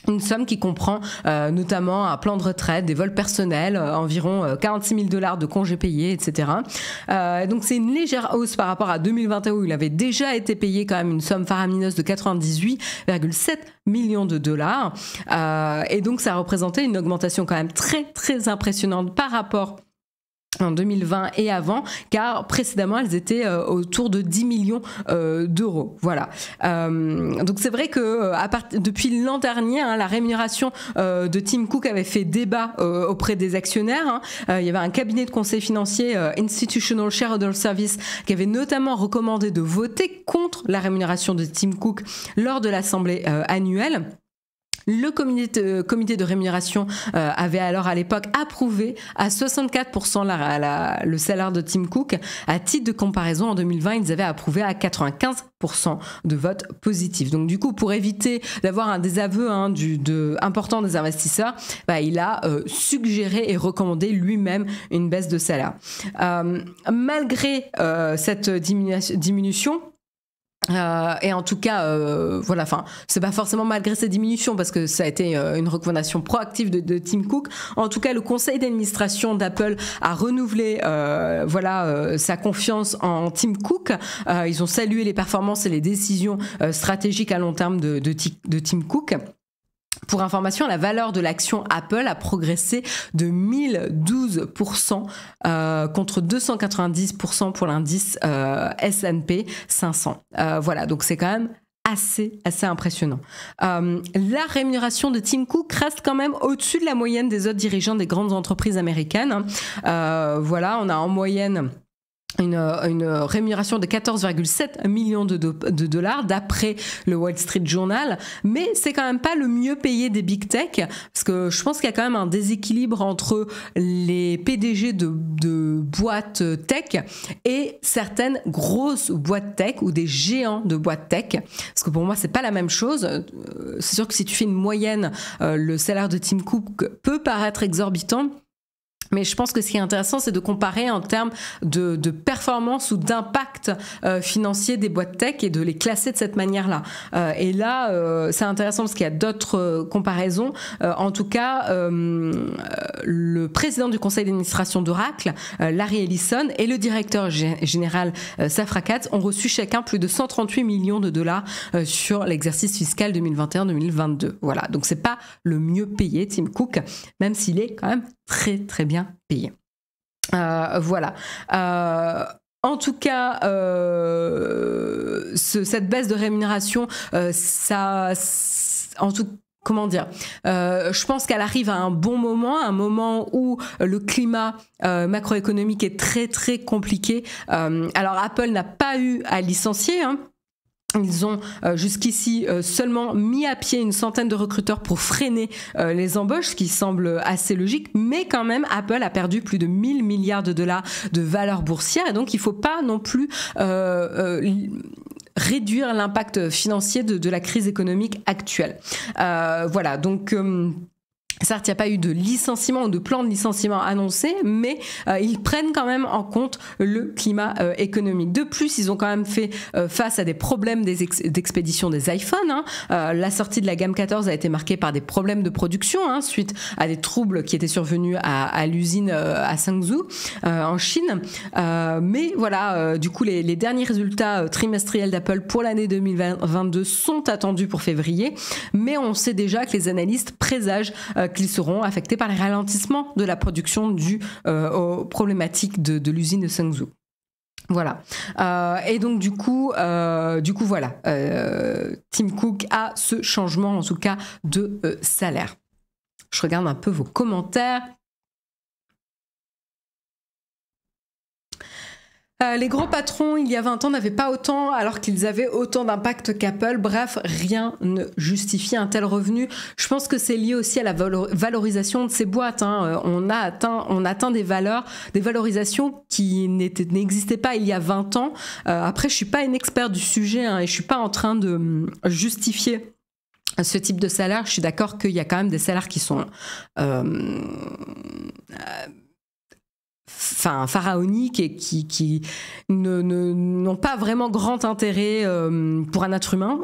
Une somme qui comprend notamment un plan de retraite, des vols personnels, environ 46 000 dollars de congés payés, etc. Donc c'est une légère hausse par rapport à 2021 où il avait déjà été payé quand même une somme faramineuse de 98,7 millions de dollars. Et donc ça représentait une augmentation quand même très très impressionnante par rapport en 2020 et avant, car précédemment elles étaient autour de 10 millions d'euros. Voilà. Donc c'est vrai que depuis l'an dernier, hein, la rémunération de Tim Cook avait fait débat auprès des actionnaires. Il y avait un cabinet de conseil financier, Institutional Shareholder Service, qui avait notamment recommandé de voter contre la rémunération de Tim Cook lors de l'assemblée annuelle. Le comité de rémunération avait alors à l'époque approuvé à 64% le salaire de Tim Cook. À titre de comparaison, en 2020, ils avaient approuvé à 95% de votes positifs. Donc du coup, pour éviter d'avoir un désaveu important des investisseurs, il a suggéré et recommandé lui-même une baisse de salaire. Malgré cette diminution, et en tout cas, voilà, enfin, c'est pas forcément malgré cette diminution parce que ça a été une recommandation proactive de Tim Cook. En tout cas, le conseil d'administration d'Apple a renouvelé, sa confiance en Tim Cook. Ils ont salué les performances et les décisions stratégiques à long terme de Tim Cook. Pour information, la valeur de l'action Apple a progressé de 1012% contre 290% pour l'indice S&P 500. Voilà, donc c'est quand même assez impressionnant. La rémunération de Tim Cook reste quand même au-dessus de la moyenne des autres dirigeants des grandes entreprises américaines. Voilà, on a en moyenne une rémunération de 14,7 millions de dollars d'après le Wall Street Journal, mais c'est quand même pas le mieux payé des big tech, parce que je pense qu'il y a quand même un déséquilibre entre les PDG de boîtes tech et certaines grosses boîtes tech ou des géants de boîtes tech, parce que pour moi c'est pas la même chose. C'est sûr que si tu fais une moyenne, le salaire de Tim Cook peut paraître exorbitant. Mais je pense que ce qui est intéressant, c'est de comparer en termes de performance ou d'impact financier des boîtes tech et de les classer de cette manière-là. Et là, c'est intéressant parce qu'il y a d'autres comparaisons. En tout cas, le président du conseil d'administration d'Oracle, Larry Ellison, et le directeur général, Safra Catz, ont reçu chacun plus de 138 millions de dollars sur l'exercice fiscal 2021-2022. Voilà, donc c'est pas le mieux payé, Tim Cook, même s'il est quand même très très bien payé. Voilà. En tout cas, cette baisse de rémunération, comment dire, je pense qu'elle arrive à un bon moment, un moment où le climat macroéconomique est très très compliqué. Alors Apple n'a pas eu à licencier, hein. Ils ont jusqu'ici seulement mis à pied une centaine de recruteurs pour freiner les embauches, ce qui semble assez logique, mais quand même Apple a perdu plus de 1000 milliards de dollars de valeur boursière, et donc il ne faut pas non plus réduire l'impact financier de la crise économique actuelle. Voilà, donc Certes, il n'y a pas eu de licenciement ou de plan de licenciement annoncé, mais ils prennent quand même en compte le climat économique. De plus, ils ont quand même fait face à des problèmes d'expédition des iPhones. La sortie de la gamme 14 a été marquée par des problèmes de production suite à des troubles qui étaient survenus à l'usine à Changzhou, en Chine. Mais voilà, du coup, les derniers résultats trimestriels d'Apple pour l'année 2022 sont attendus pour février, mais on sait déjà que les analystes présagent qu'ils seront affectés par les ralentissements de la production dû aux problématiques de l'usine de Changzhou. Voilà. Et donc du coup voilà. Tim Cook a ce changement en tout cas de salaire. Je regarde un peu vos commentaires. Les gros patrons, il y a 20 ans, n'avaient pas autant, alors qu'ils avaient autant d'impact qu'Apple. Bref, rien ne justifie un tel revenu. Je pense que c'est lié aussi à la valorisation de ces boîtes. On atteint des valorisations qui n'existaient pas il y a 20 ans. Après, je suis pas une experte du sujet et je suis pas en train de justifier ce type de salaire. Je suis d'accord qu'il y a quand même des salaires qui sont pharaoniques et qui n'ont pas vraiment grand intérêt pour un être humain,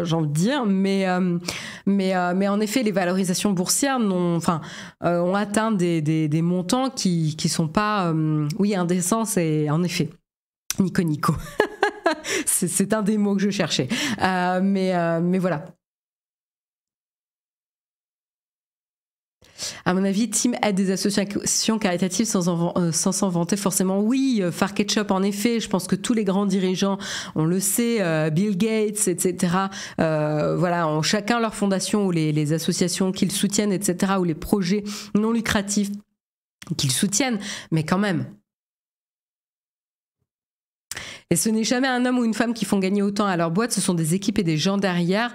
j'ai envie de dire, mais en effet les valorisations boursières ont atteint des montants qui sont pas indécents. C'est en effet Nico c'est un des mots que je cherchais, mais voilà. À mon avis, Tim aide des associations caritatives sans s'en vanter forcément. Oui, Far Ketchup, en effet, je pense que tous les grands dirigeants, on le sait, Bill Gates, etc., ont chacun leur fondation ou les associations qu'ils soutiennent, etc., ou les projets non lucratifs qu'ils soutiennent, mais quand même. Et ce n'est jamais un homme ou une femme qui font gagner autant à leur boîte, ce sont des équipes et des gens derrière.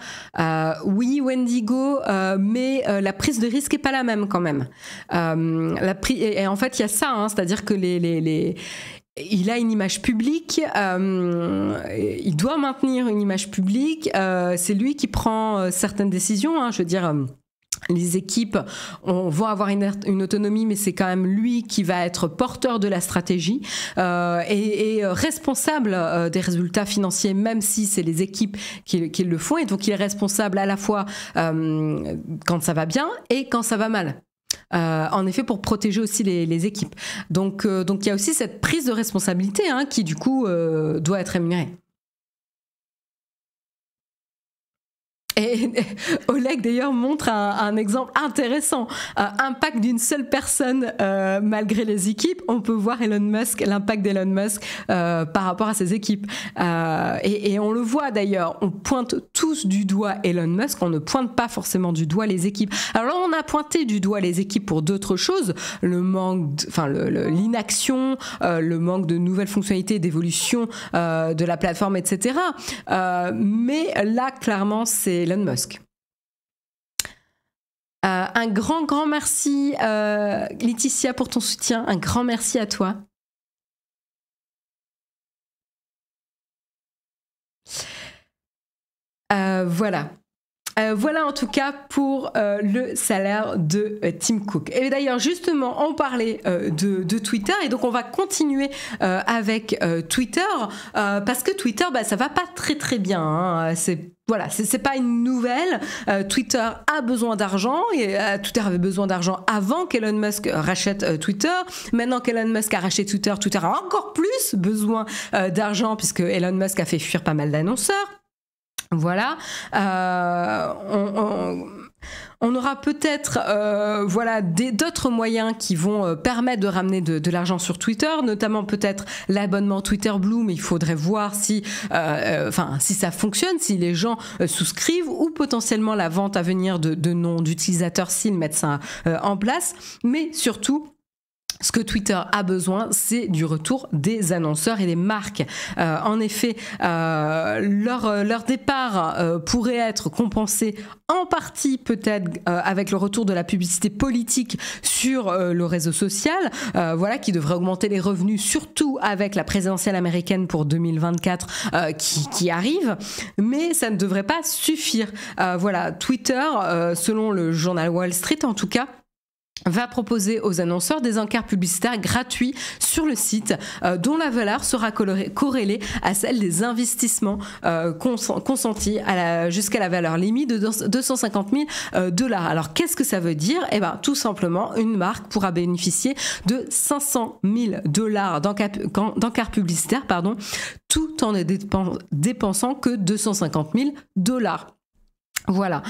Oui, Wendigo, mais la prise de risque n'est pas la même quand même. Et en fait, il y a ça, c'est-à-dire que il a une image publique, il doit maintenir une image publique, c'est lui qui prend certaines décisions, je veux dire... Les équipes vont avoir une autonomie, mais c'est quand même lui qui va être porteur de la stratégie et responsable des résultats financiers, même si c'est les équipes qui le font. Et donc, il est responsable à la fois quand ça va bien et quand ça va mal. En effet, pour protéger aussi les équipes. Donc, il y a aussi cette prise de responsabilité qui, du coup, doit être rémunérée. Et Oleg, d'ailleurs, montre un exemple intéressant. Impact d'une seule personne malgré les équipes. On peut voir l'impact d'Elon Musk par rapport à ses équipes. Et on le voit d'ailleurs, on pointe tous du doigt Elon Musk, on ne pointe pas forcément du doigt les équipes. Alors là, on a pointé du doigt les équipes pour d'autres choses, le manque, l'inaction, le manque de nouvelles fonctionnalités, d'évolution de la plateforme, etc. Mais là, clairement, c'est Elon Musk. Un grand merci Laetitia pour ton soutien, un grand merci à toi. Voilà. Voilà en tout cas pour le salaire de Tim Cook. Et d'ailleurs justement on parlait de Twitter et donc on va continuer avec Twitter parce que Twitter ça va pas très bien. C'est pas une nouvelle. Twitter a besoin d'argent et Twitter avait besoin d'argent avant qu'Elon Musk rachète Twitter. Maintenant qu'Elon Musk a racheté Twitter, Twitter a encore plus besoin d'argent puisque Elon Musk a fait fuir pas mal d'annonceurs. Voilà, on aura peut-être d'autres moyens qui vont permettre de ramener de l'argent sur Twitter, notamment peut-être l'abonnement Twitter Blue, mais il faudrait voir si ça fonctionne, si les gens souscrivent, ou potentiellement la vente à venir de noms d'utilisateurs s'ils mettent ça en place, mais surtout Ce que Twitter a besoin, c'est du retour des annonceurs et des marques. En effet, leur départ pourrait être compensé en partie peut-être avec le retour de la publicité politique sur le réseau social, voilà, qui devrait augmenter les revenus, surtout avec la présidentielle américaine pour 2024 qui arrive, mais ça ne devrait pas suffire. Voilà, Twitter, selon le journal Wall Street en tout cas, va proposer aux annonceurs des encarts publicitaires gratuits sur le site dont la valeur sera corrélée à celle des investissements consentis jusqu'à la valeur limite de 250 000 $. Alors qu'est-ce que ça veut dire? Eh bien tout simplement, une marque pourra bénéficier de 500 000 $ d'encarts publicitaires, tout en ne dépensant que 250 000 $. Voilà,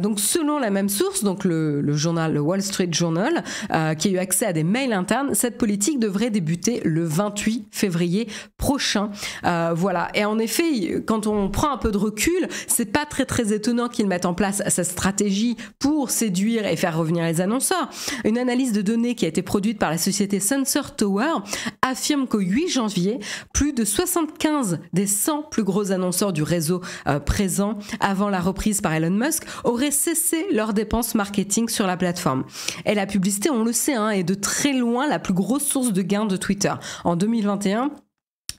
donc selon la même source, donc le journal, le Wall Street Journal, qui a eu accès à des mails internes, cette politique devrait débuter le 28 février prochain. Voilà, et en effet, quand on prend un peu de recul, c'est pas très étonnant qu'ils mettent en place cette stratégie pour séduire et faire revenir les annonceurs. Une analyse de données qui a été produite par la société Sensor Tower affirme qu'au 8 janvier, plus de 75 des 100 plus gros annonceurs du réseau présents avant la reprise par Elon Musk auraient cessé leurs dépenses marketing sur la plateforme. Et la publicité, on le sait, est de très loin la plus grosse source de gains de Twitter. En 2021,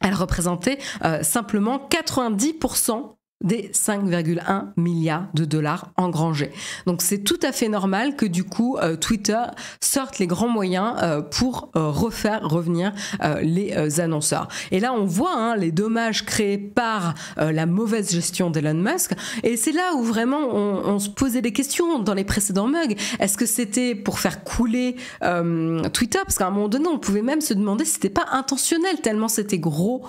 elle représentait simplement 90% des 5,1 milliards de dollars engrangés. Donc c'est tout à fait normal que du coup Twitter sorte les grands moyens pour refaire revenir les annonceurs. Et là on voit les dommages créés par la mauvaise gestion d'Elon Musk, et c'est là où vraiment on se posait des questions dans les précédents mugs. Est-ce que c'était pour faire couler Twitter? Parce qu'à un moment donné on pouvait même se demander si c'était pas intentionnel, tellement c'était gros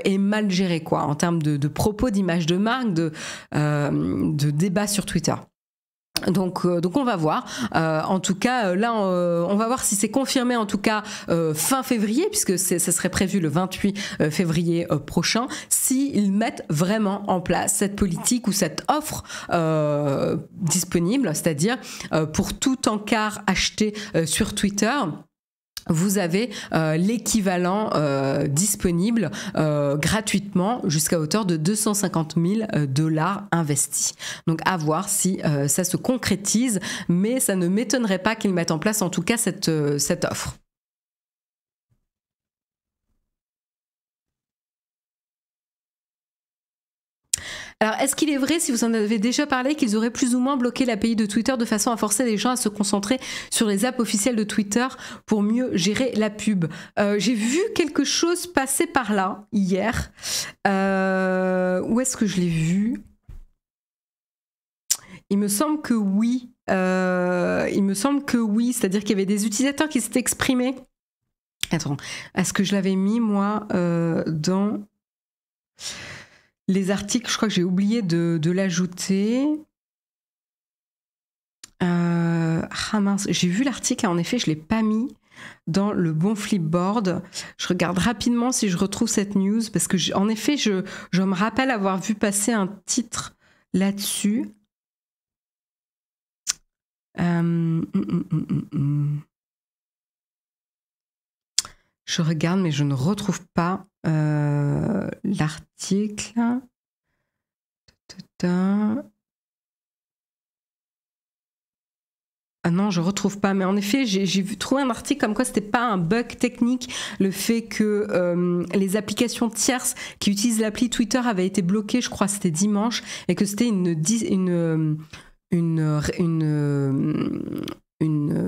et mal géré en termes de propos, d'image de marque, de débat sur Twitter. Donc on va voir. En tout cas, là, on va voir si c'est confirmé, en tout cas fin février, puisque ça serait prévu le 28 février prochain, s'ils mettent vraiment en place cette politique ou cette offre disponible, c'est-à-dire pour tout encart acheté sur Twitter, vous avez l'équivalent disponible gratuitement jusqu'à hauteur de 250 000 $ investis. Donc à voir si ça se concrétise, mais ça ne m'étonnerait pas qu'ils mettent en place en tout cas cette offre. Alors, est-ce qu'il est vrai, si vous en avez déjà parlé, qu'ils auraient plus ou moins bloqué l'API de Twitter de façon à forcer les gens à se concentrer sur les apps officielles de Twitter pour mieux gérer la pub? J'ai vu quelque chose passer par là hier. Où est-ce que je l'ai vu? Il me semble que oui. C'est-à-dire qu'il y avait des utilisateurs qui s'étaient exprimés. Attends, est-ce que je l'avais mis, moi, dans les articles? Je crois que j'ai oublié de l'ajouter. Mince, j'ai vu l'article, en effet, je ne l'ai pas mis dans le bon Flipboard. Je regarde rapidement si je retrouve cette news, parce que, en effet, je me rappelle avoir vu passer un titre là-dessus. Je regarde, mais je ne retrouve pas l'article. Ah non, je retrouve pas. Mais en effet, j'ai trouvé un article comme quoi c'était pas un bug technique, le fait que les applications tierces qui utilisent l'appli Twitter avaient été bloquées, je crois, c'était dimanche, et que c'était une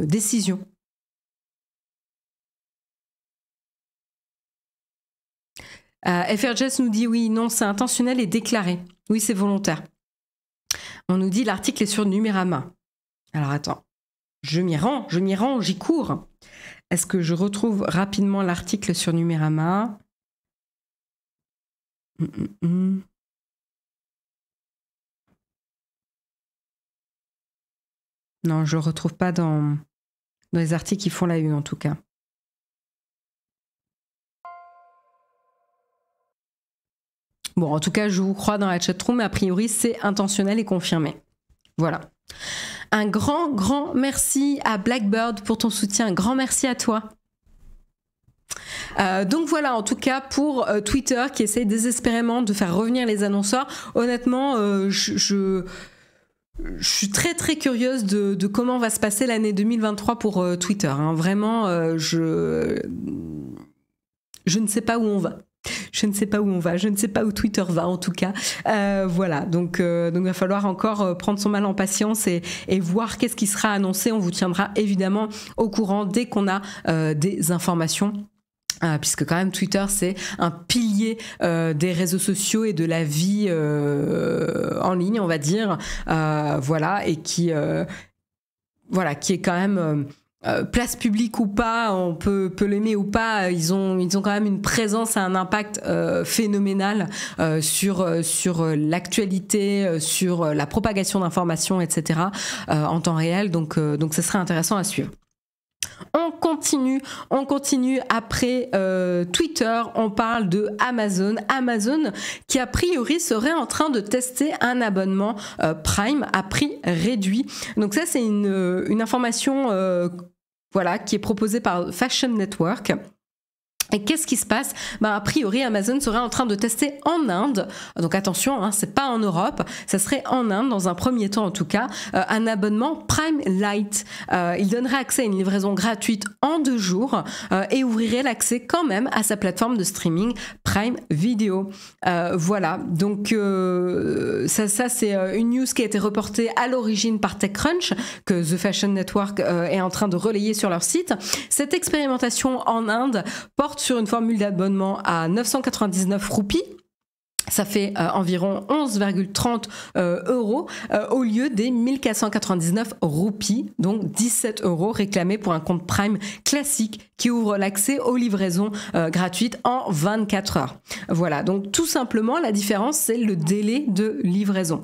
décision. FRJS nous dit oui, non, c'est intentionnel et déclaré. Oui, c'est volontaire. On nous dit l'article est sur Numérama. Alors attends, je m'y rends, j'y cours. Est-ce que je retrouve rapidement l'article sur Numérama? Non, je ne retrouve pas dans les articles qui font la une en tout cas. Bon, en tout cas, je vous crois dans la chatroom, mais a priori, c'est intentionnel et confirmé. Voilà. Un grand merci à Blackbird pour ton soutien. Un grand merci à toi. Donc voilà, en tout cas pour Twitter qui essaie désespérément de faire revenir les annonceurs. Honnêtement, je suis très très curieuse de comment va se passer l'année 2023 pour Twitter. Hein. Vraiment, je ne sais pas où on va. Je ne sais pas où on va, je ne sais pas où Twitter va en tout cas. Voilà, donc il va falloir encore prendre son mal en patience et voir qu'est-ce qui sera annoncé. On vous tiendra évidemment au courant dès qu'on a des informations. Puisque quand même Twitter c'est un pilier des réseaux sociaux et de la vie en ligne, on va dire, voilà, et qui est quand même place publique ou pas, on peut l'aimer ou pas, ils ont quand même une présence et un impact phénoménal sur l'actualité, sur la propagation d'informations, etc. En temps réel, donc ce serait intéressant à suivre. On continue après Twitter, on parle de Amazon qui a priori serait en train de tester un abonnement Prime à prix réduit. Donc ça c'est une information qui est proposée par Fashion Network. Et qu'est-ce qui se passe ? A priori, Amazon serait en train de tester en Inde, donc attention, hein, c'est pas en Europe, ça serait en Inde, dans un premier temps en tout cas, un abonnement Prime Lite. Il donnerait accès à une livraison gratuite en 2 jours et ouvrirait l'accès quand même à sa plateforme de streaming Prime Video. Voilà, donc ça c'est une news qui a été reportée à l'origine par TechCrunch, que The Fashion Network est en train de relayer sur leur site. Cette expérimentation en Inde porte sur une formule d'abonnement à 999 roupies. Ça fait environ 11,30 euros au lieu des 1499 roupies, donc 17 euros réclamés pour un compte Prime classique qui ouvre l'accès aux livraisons gratuites en 24 heures. Voilà, donc tout simplement la différence c'est le délai de livraison.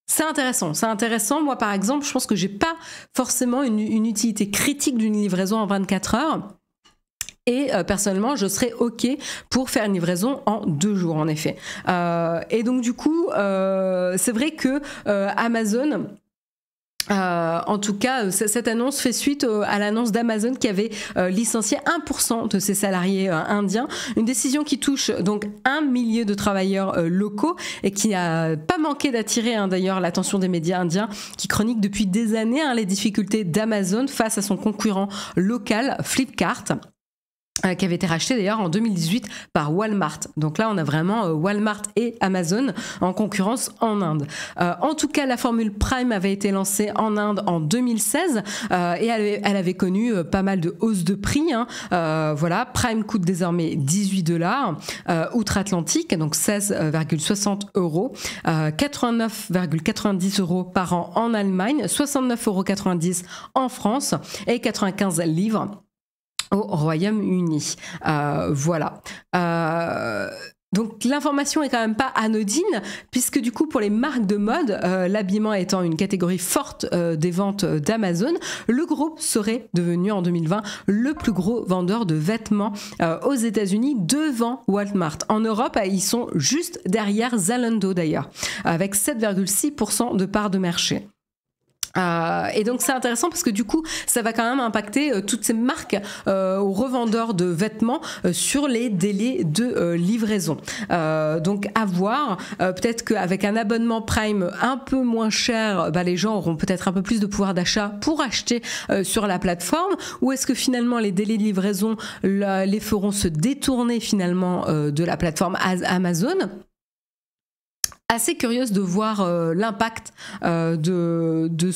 C'est intéressant. Moi par exemple, je pense que j'ai pas forcément une utilité critique d'une livraison en 24 heures. Et personnellement, je serais OK pour faire une livraison en 2 jours, en effet. Et donc, du coup, c'est vrai que Amazon... en tout cas, cette annonce fait suite à l'annonce d'Amazon qui avait licencié 1% de ses salariés indiens. Une décision qui touche donc 1 millier de travailleurs locaux et qui n'a pas manqué d'attirer d'ailleurs l'attention des médias indiens qui chroniquent depuis des années les difficultés d'Amazon face à son concurrent local Flipkart, qui avait été racheté d'ailleurs en 2018 par Walmart. Donc là, on a vraiment Walmart et Amazon en concurrence en Inde. En tout cas, la formule Prime avait été lancée en Inde en 2016 et elle avait connu pas mal de hausses de prix. Voilà, Prime coûte désormais $18 outre-Atlantique, donc 16,60 euros, 89,90 euros par an en Allemagne, 69,90 euros en France et 95 livres au Royaume-Uni. Voilà. Donc l'information est quand même pas anodine, puisque du coup pour les marques de mode, l'habillement étant une catégorie forte des ventes d'Amazon, le groupe serait devenu en 2020 le plus gros vendeur de vêtements aux États-Unis devant Walmart. En Europe, ils sont juste derrière Zalando d'ailleurs, avec 7,6% de part de marché. Et donc c'est intéressant parce que du coup ça va quand même impacter toutes ces marques aux revendeurs de vêtements sur les délais de livraison. Donc à voir, peut-être qu'avec un abonnement Prime un peu moins cher, les gens auront peut-être un peu plus de pouvoir d'achat pour acheter sur la plateforme, ou est-ce que finalement les délais de livraison les feront se détourner finalement de la plateforme Amazon? Assez curieuse de voir l'impact de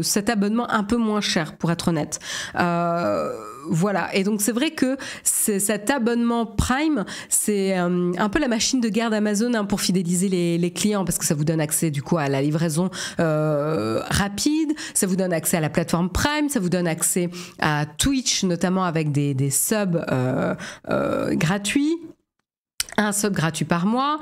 cet abonnement un peu moins cher, pour être honnête. Voilà, et donc c'est vrai que cet abonnement Prime, c'est un peu la machine de guerre d'Amazon pour fidéliser les clients, parce que ça vous donne accès du coup à la livraison rapide, ça vous donne accès à la plateforme Prime, ça vous donne accès à Twitch, notamment avec des subs gratuits. Un sub gratuit par mois,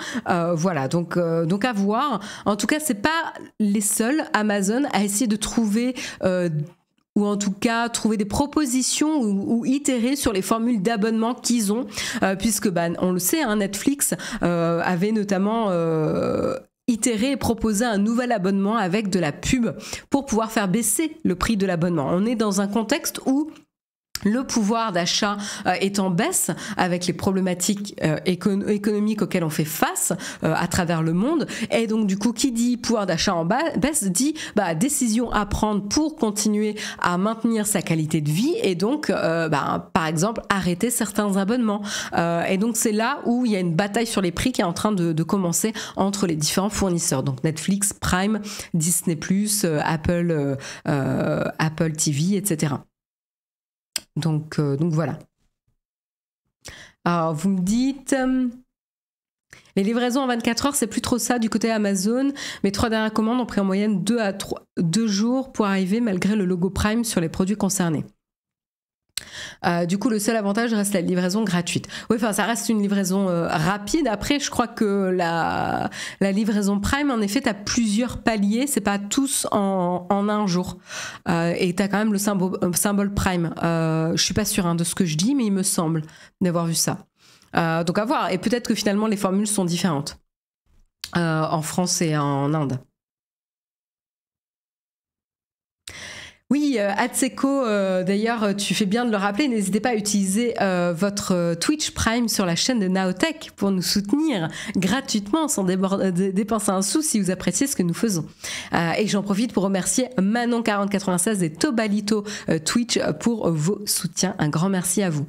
voilà, donc à voir. En tout cas, c'est pas les seuls Amazon à essayer de trouver ou en tout cas trouver des propositions ou itérer sur les formules d'abonnement qu'ils ont, puisque on le sait, Netflix avait notamment itérer et proposer un nouvel abonnement avec de la pub pour pouvoir faire baisser le prix de l'abonnement. On est dans un contexte où le pouvoir d'achat est en baisse avec les problématiques économiques auxquelles on fait face à travers le monde. Et donc, du coup, qui dit pouvoir d'achat en baisse dit décision à prendre pour continuer à maintenir sa qualité de vie et donc, par exemple, arrêter certains abonnements. Et donc, c'est là où il y a une bataille sur les prix qui est en train de commencer entre les différents fournisseurs. Donc, Netflix, Prime, Disney+, Apple TV, etc. Donc voilà. Alors, vous me dites... les livraisons en 24 heures, c'est plus trop ça du côté Amazon. Mes 3 dernières commandes ont pris en moyenne 2 jours pour arriver malgré le logo Prime sur les produits concernés. Du coup, le seul avantage reste la livraison gratuite. Oui, enfin, ça reste une livraison rapide. Après, je crois que la livraison Prime, en effet, tu as plusieurs paliers. C'est pas tous en un jour. Et tu as quand même le symbole Prime. Je suis pas sûre de ce que je dis, mais il me semble d'avoir vu ça. Donc à voir. Et peut-être que finalement, les formules sont différentes en France et en Inde. Oui, Atseko, d'ailleurs, tu fais bien de le rappeler, n'hésitez pas à utiliser votre Twitch Prime sur la chaîne de Naotech pour nous soutenir gratuitement sans dépenser un sou si vous appréciez ce que nous faisons. Et j'en profite pour remercier Manon4096 et Tobalito Twitch pour vos soutiens. Un grand merci à vous.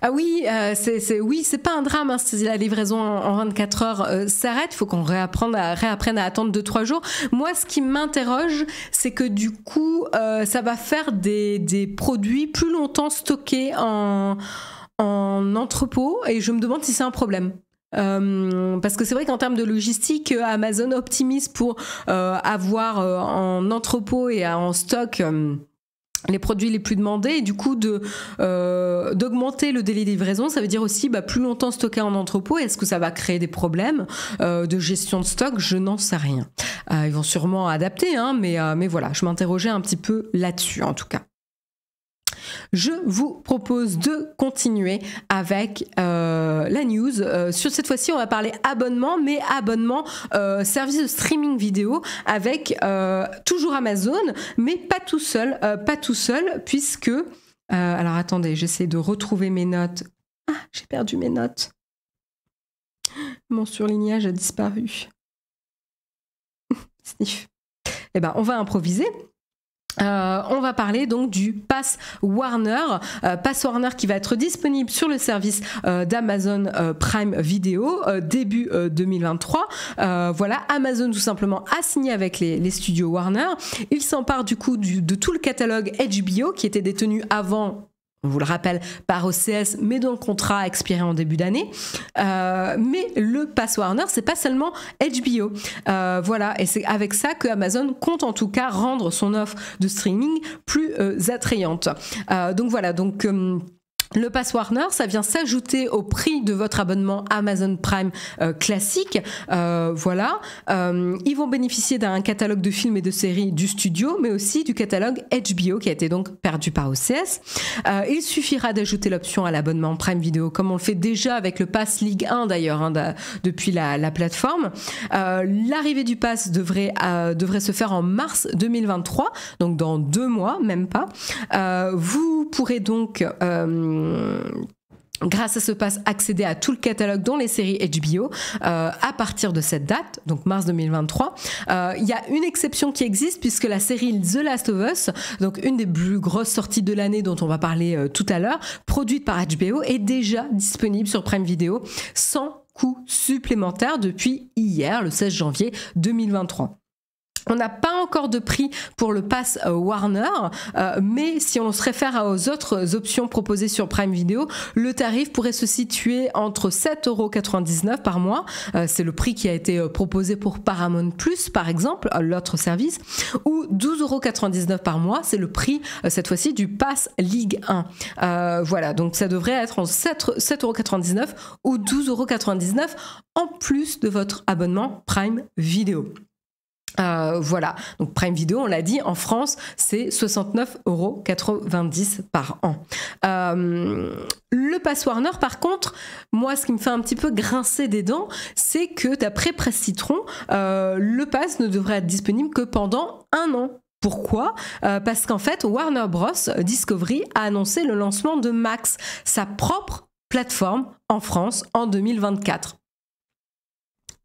Ah oui, c'est pas un drame si la livraison en 24 heures s'arrête. Il faut qu'on réapprenne à attendre 2-3 jours. Moi, ce qui m'interroge, c'est que du coup, ça va faire des produits plus longtemps stockés en entrepôt et je me demande si c'est un problème. Parce que c'est vrai qu'en termes de logistique, Amazon optimise pour avoir en entrepôt et en stock... les produits les plus demandés et du coup d'augmenter le délai de livraison, ça veut dire aussi plus longtemps stocké en entrepôt. Est-ce que ça va créer des problèmes de gestion de stock? Je n'en sais rien. Ils vont sûrement adapter, mais voilà, je m'interrogeais un petit peu là-dessus en tout cas. Je vous propose de continuer avec la news. Sur cette fois-ci, on va parler abonnement, mais abonnement service de streaming vidéo avec toujours Amazon, mais pas tout seul, puisque... alors attendez, j'essaie de retrouver mes notes. Ah, j'ai perdu mes notes. Mon surlignage a disparu. Sniff. Eh ben, on va improviser. On va parler donc du Pass Warner. Pass Warner qui va être disponible sur le service d'Amazon Prime Video début 2023. Voilà, Amazon tout simplement a signé avec les studios Warner. Il s'empare du coup de tout le catalogue HBO qui était détenu avant, on vous le rappelle, par OCS, mais dont le contrat a expiré en début d'année. Mais le Pass Warner, c'est pas seulement HBO. Voilà, et c'est avec ça que Amazon compte en tout cas rendre son offre de streaming plus attrayante. Donc voilà, donc... le Pass Warner, ça vient s'ajouter au prix de votre abonnement Amazon Prime classique. Voilà. Ils vont bénéficier d'un catalogue de films et de séries du studio, mais aussi du catalogue HBO qui a été donc perdu par OCS. Il suffira d'ajouter l'option à l'abonnement Prime Video, comme on le fait déjà avec le Pass Ligue 1 d'ailleurs, depuis la plateforme. L'arrivée du Pass devrait se faire en mars 2023, donc dans 2 mois, même pas. Vous pourrez donc... grâce à ce pass, accéder à tout le catalogue dont les séries HBO à partir de cette date, donc mars 2023. Il y a une exception qui existe puisque la série The Last of Us, donc une des plus grosses sorties de l'année dont on va parler tout à l'heure, produite par HBO, est déjà disponible sur Prime Video sans coût supplémentaire depuis hier, le 16 janvier 2023. On n'a pas encore de prix pour le Pass Warner, mais si on se réfère aux autres options proposées sur Prime Video, le tarif pourrait se situer entre 7,99 € par mois, c'est le prix qui a été proposé pour Paramount Plus par exemple, l'autre service, ou 12,99 € par mois, c'est le prix cette fois-ci du Pass Ligue 1. Voilà, donc ça devrait être en 7,99 € ou 12,99 € en plus de votre abonnement Prime Video. Voilà, donc Prime Video, on l'a dit, en France, c'est 69,90 € par an. Le Pass Warner, par contre, moi, ce qui me fait un petit peu grincer des dents, c'est que d'après Presse Citron, le Pass ne devrait être disponible que pendant 1 an. Pourquoi ? Parce qu'en fait, Warner Bros. Discovery a annoncé le lancement de Max, sa propre plateforme en France en 2024.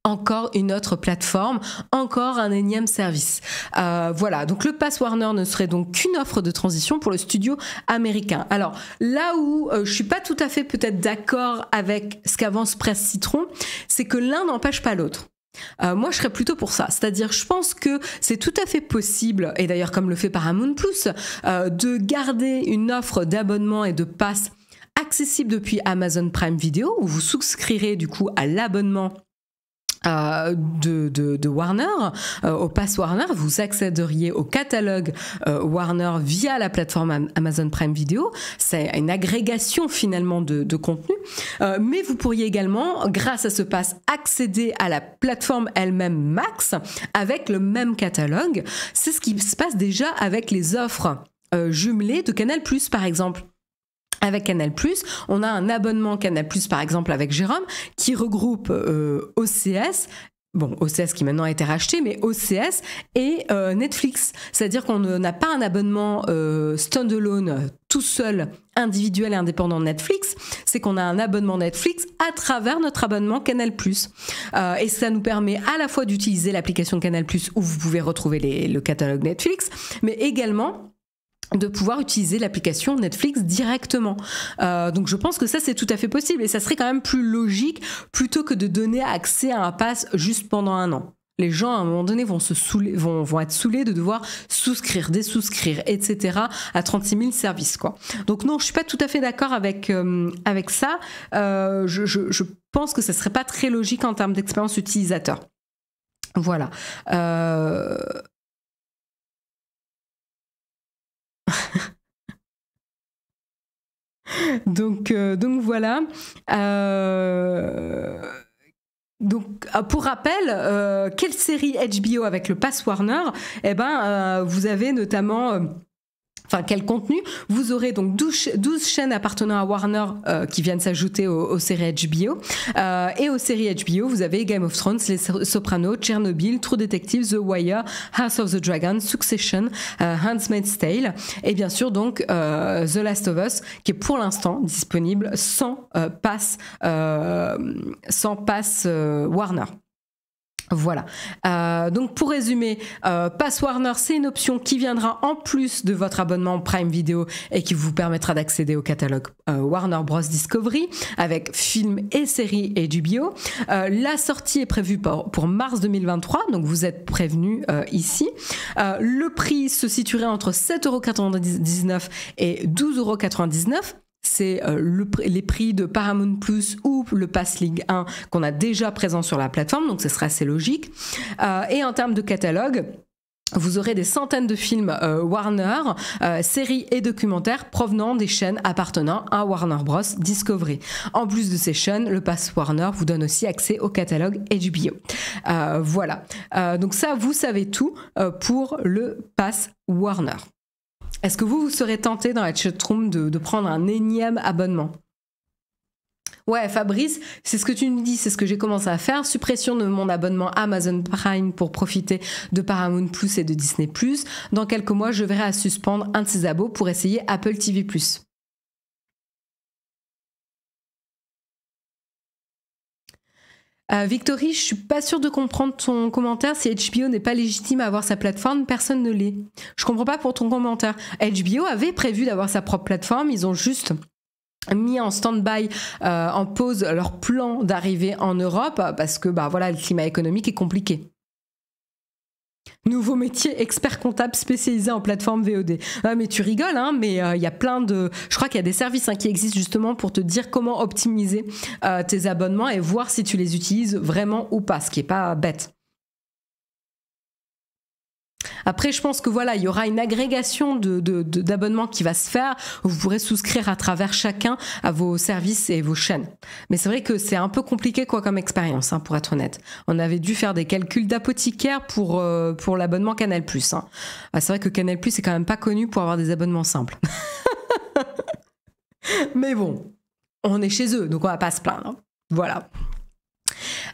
Encore une autre plateforme, encore un énième service. Voilà, donc le Pass Warner ne serait donc qu'une offre de transition pour le studio américain. Alors là où je suis pas tout à fait peut-être d'accord avec ce qu'avance Presse Citron, c'est que l'un n'empêche pas l'autre. Moi, je serais plutôt pour ça. C'est-à-dire, je pense que c'est tout à fait possible, et d'ailleurs comme le fait Paramount+, de garder une offre d'abonnement et de pass accessible depuis Amazon Prime Video, où vous souscrirez du coup à l'abonnement de Warner, au Pass Warner, vous accéderiez au catalogue Warner via la plateforme Amazon Prime Video. C'est une agrégation finalement de contenu, mais vous pourriez également, grâce à ce pass, accéder à la plateforme elle-même Max avec le même catalogue. C'est ce qui se passe déjà avec les offres jumelées de Canal+, par exemple. Avec Canal+, on a un abonnement Canal+, par exemple, avec Jérôme, qui regroupe OCS, bon, OCS qui maintenant a été racheté, mais OCS et Netflix. C'est-à-dire qu'on n'a pas un abonnement standalone, tout seul, individuel et indépendant Netflix, c'est qu'on a un abonnement Netflix à travers notre abonnement Canal+. Et ça nous permet à la fois d'utiliser l'application Canal+, où vous pouvez retrouver le catalogue Netflix, mais également de pouvoir utiliser l'application Netflix directement. Donc je pense que ça c'est tout à fait possible et ça serait quand même plus logique plutôt que de donner accès à un pass juste pendant 1 an. Les gens à un moment donné vont être saoulés de devoir souscrire, désouscrire, etc. à 36 000 services, quoi. Donc non, je suis pas tout à fait d'accord avec ça. Je pense que ça serait pas très logique en termes d'expérience utilisateur. Voilà. Donc voilà. Donc, pour rappel, quelle série HBO avec le Pass Warner ? Eh ben, vous avez notamment... quel contenu ? Vous aurez donc 12 chaînes appartenant à Warner qui viennent s'ajouter aux séries HBO. Et aux séries HBO, vous avez Game of Thrones, Les Sopranos, Chernobyl, True Detective, The Wire, House of the Dragon, Succession, Handmaid's Tale. Et bien sûr, donc, The Last of Us, qui est pour l'instant disponible sans pass Warner. Voilà. Donc pour résumer, Pass Warner, c'est une option qui viendra en plus de votre abonnement Prime Video et qui vous permettra d'accéder au catalogue Warner Bros Discovery avec films et séries HBO. La sortie est prévue pour mars 2023, donc vous êtes prévenus ici. Le prix se situerait entre 7,99 € et 12,99 €. C'est les prix de Paramount Plus ou le Pass Ligue 1 qu'on a déjà présent sur la plateforme, donc ce sera assez logique. Et en termes de catalogue, vous aurez des centaines de films Warner, séries et documentaires provenant des chaînes appartenant à Warner Bros. Discovery. En plus de ces chaînes, le Pass Warner vous donne aussi accès au catalogue HBO. Voilà. Donc ça, vous savez tout pour le Pass Warner. Est-ce que vous serez tenté dans la chatroom de prendre un énième abonnement ? Ouais, Fabrice, c'est ce que tu nous dis, c'est ce que j'ai commencé à faire. Suppression de mon abonnement Amazon Prime pour profiter de Paramount Plus et de Disney Plus. Dans quelques mois, je verrai à suspendre un de ces abos pour essayer Apple TV Plus. Victory, je suis pas sûre de comprendre ton commentaire. Si HBO n'est pas légitime à avoir sa plateforme, personne ne l'est. Je comprends pas pour ton commentaire. HBO avait prévu d'avoir sa propre plateforme, ils ont juste mis en stand-by, en pause leur plan d'arrivée en Europe parce que voilà, le climat économique est compliqué. Nouveau métier, expert comptable spécialisé en plateforme VOD. Ah, mais tu rigoles, hein, mais il y a plein de... Je crois qu'il y a des services qui existent justement pour te dire comment optimiser tes abonnements et voir si tu les utilises vraiment ou pas, ce qui n'est pas bête. Après, je pense que voilà, il y aura une agrégation d'abonnements qui va se faire. Vous pourrez souscrire à travers chacun à vos services et vos chaînes. Mais c'est vrai que c'est un peu compliqué quoi comme expérience, hein, pour être honnête. On avait dû faire des calculs d'apothicaire pour l'abonnement Canal+. Hein. C'est vrai que Canal+ est quand même pas connu pour avoir des abonnements simples. Mais bon, on est chez eux, donc on va pas se plaindre. Hein. Voilà.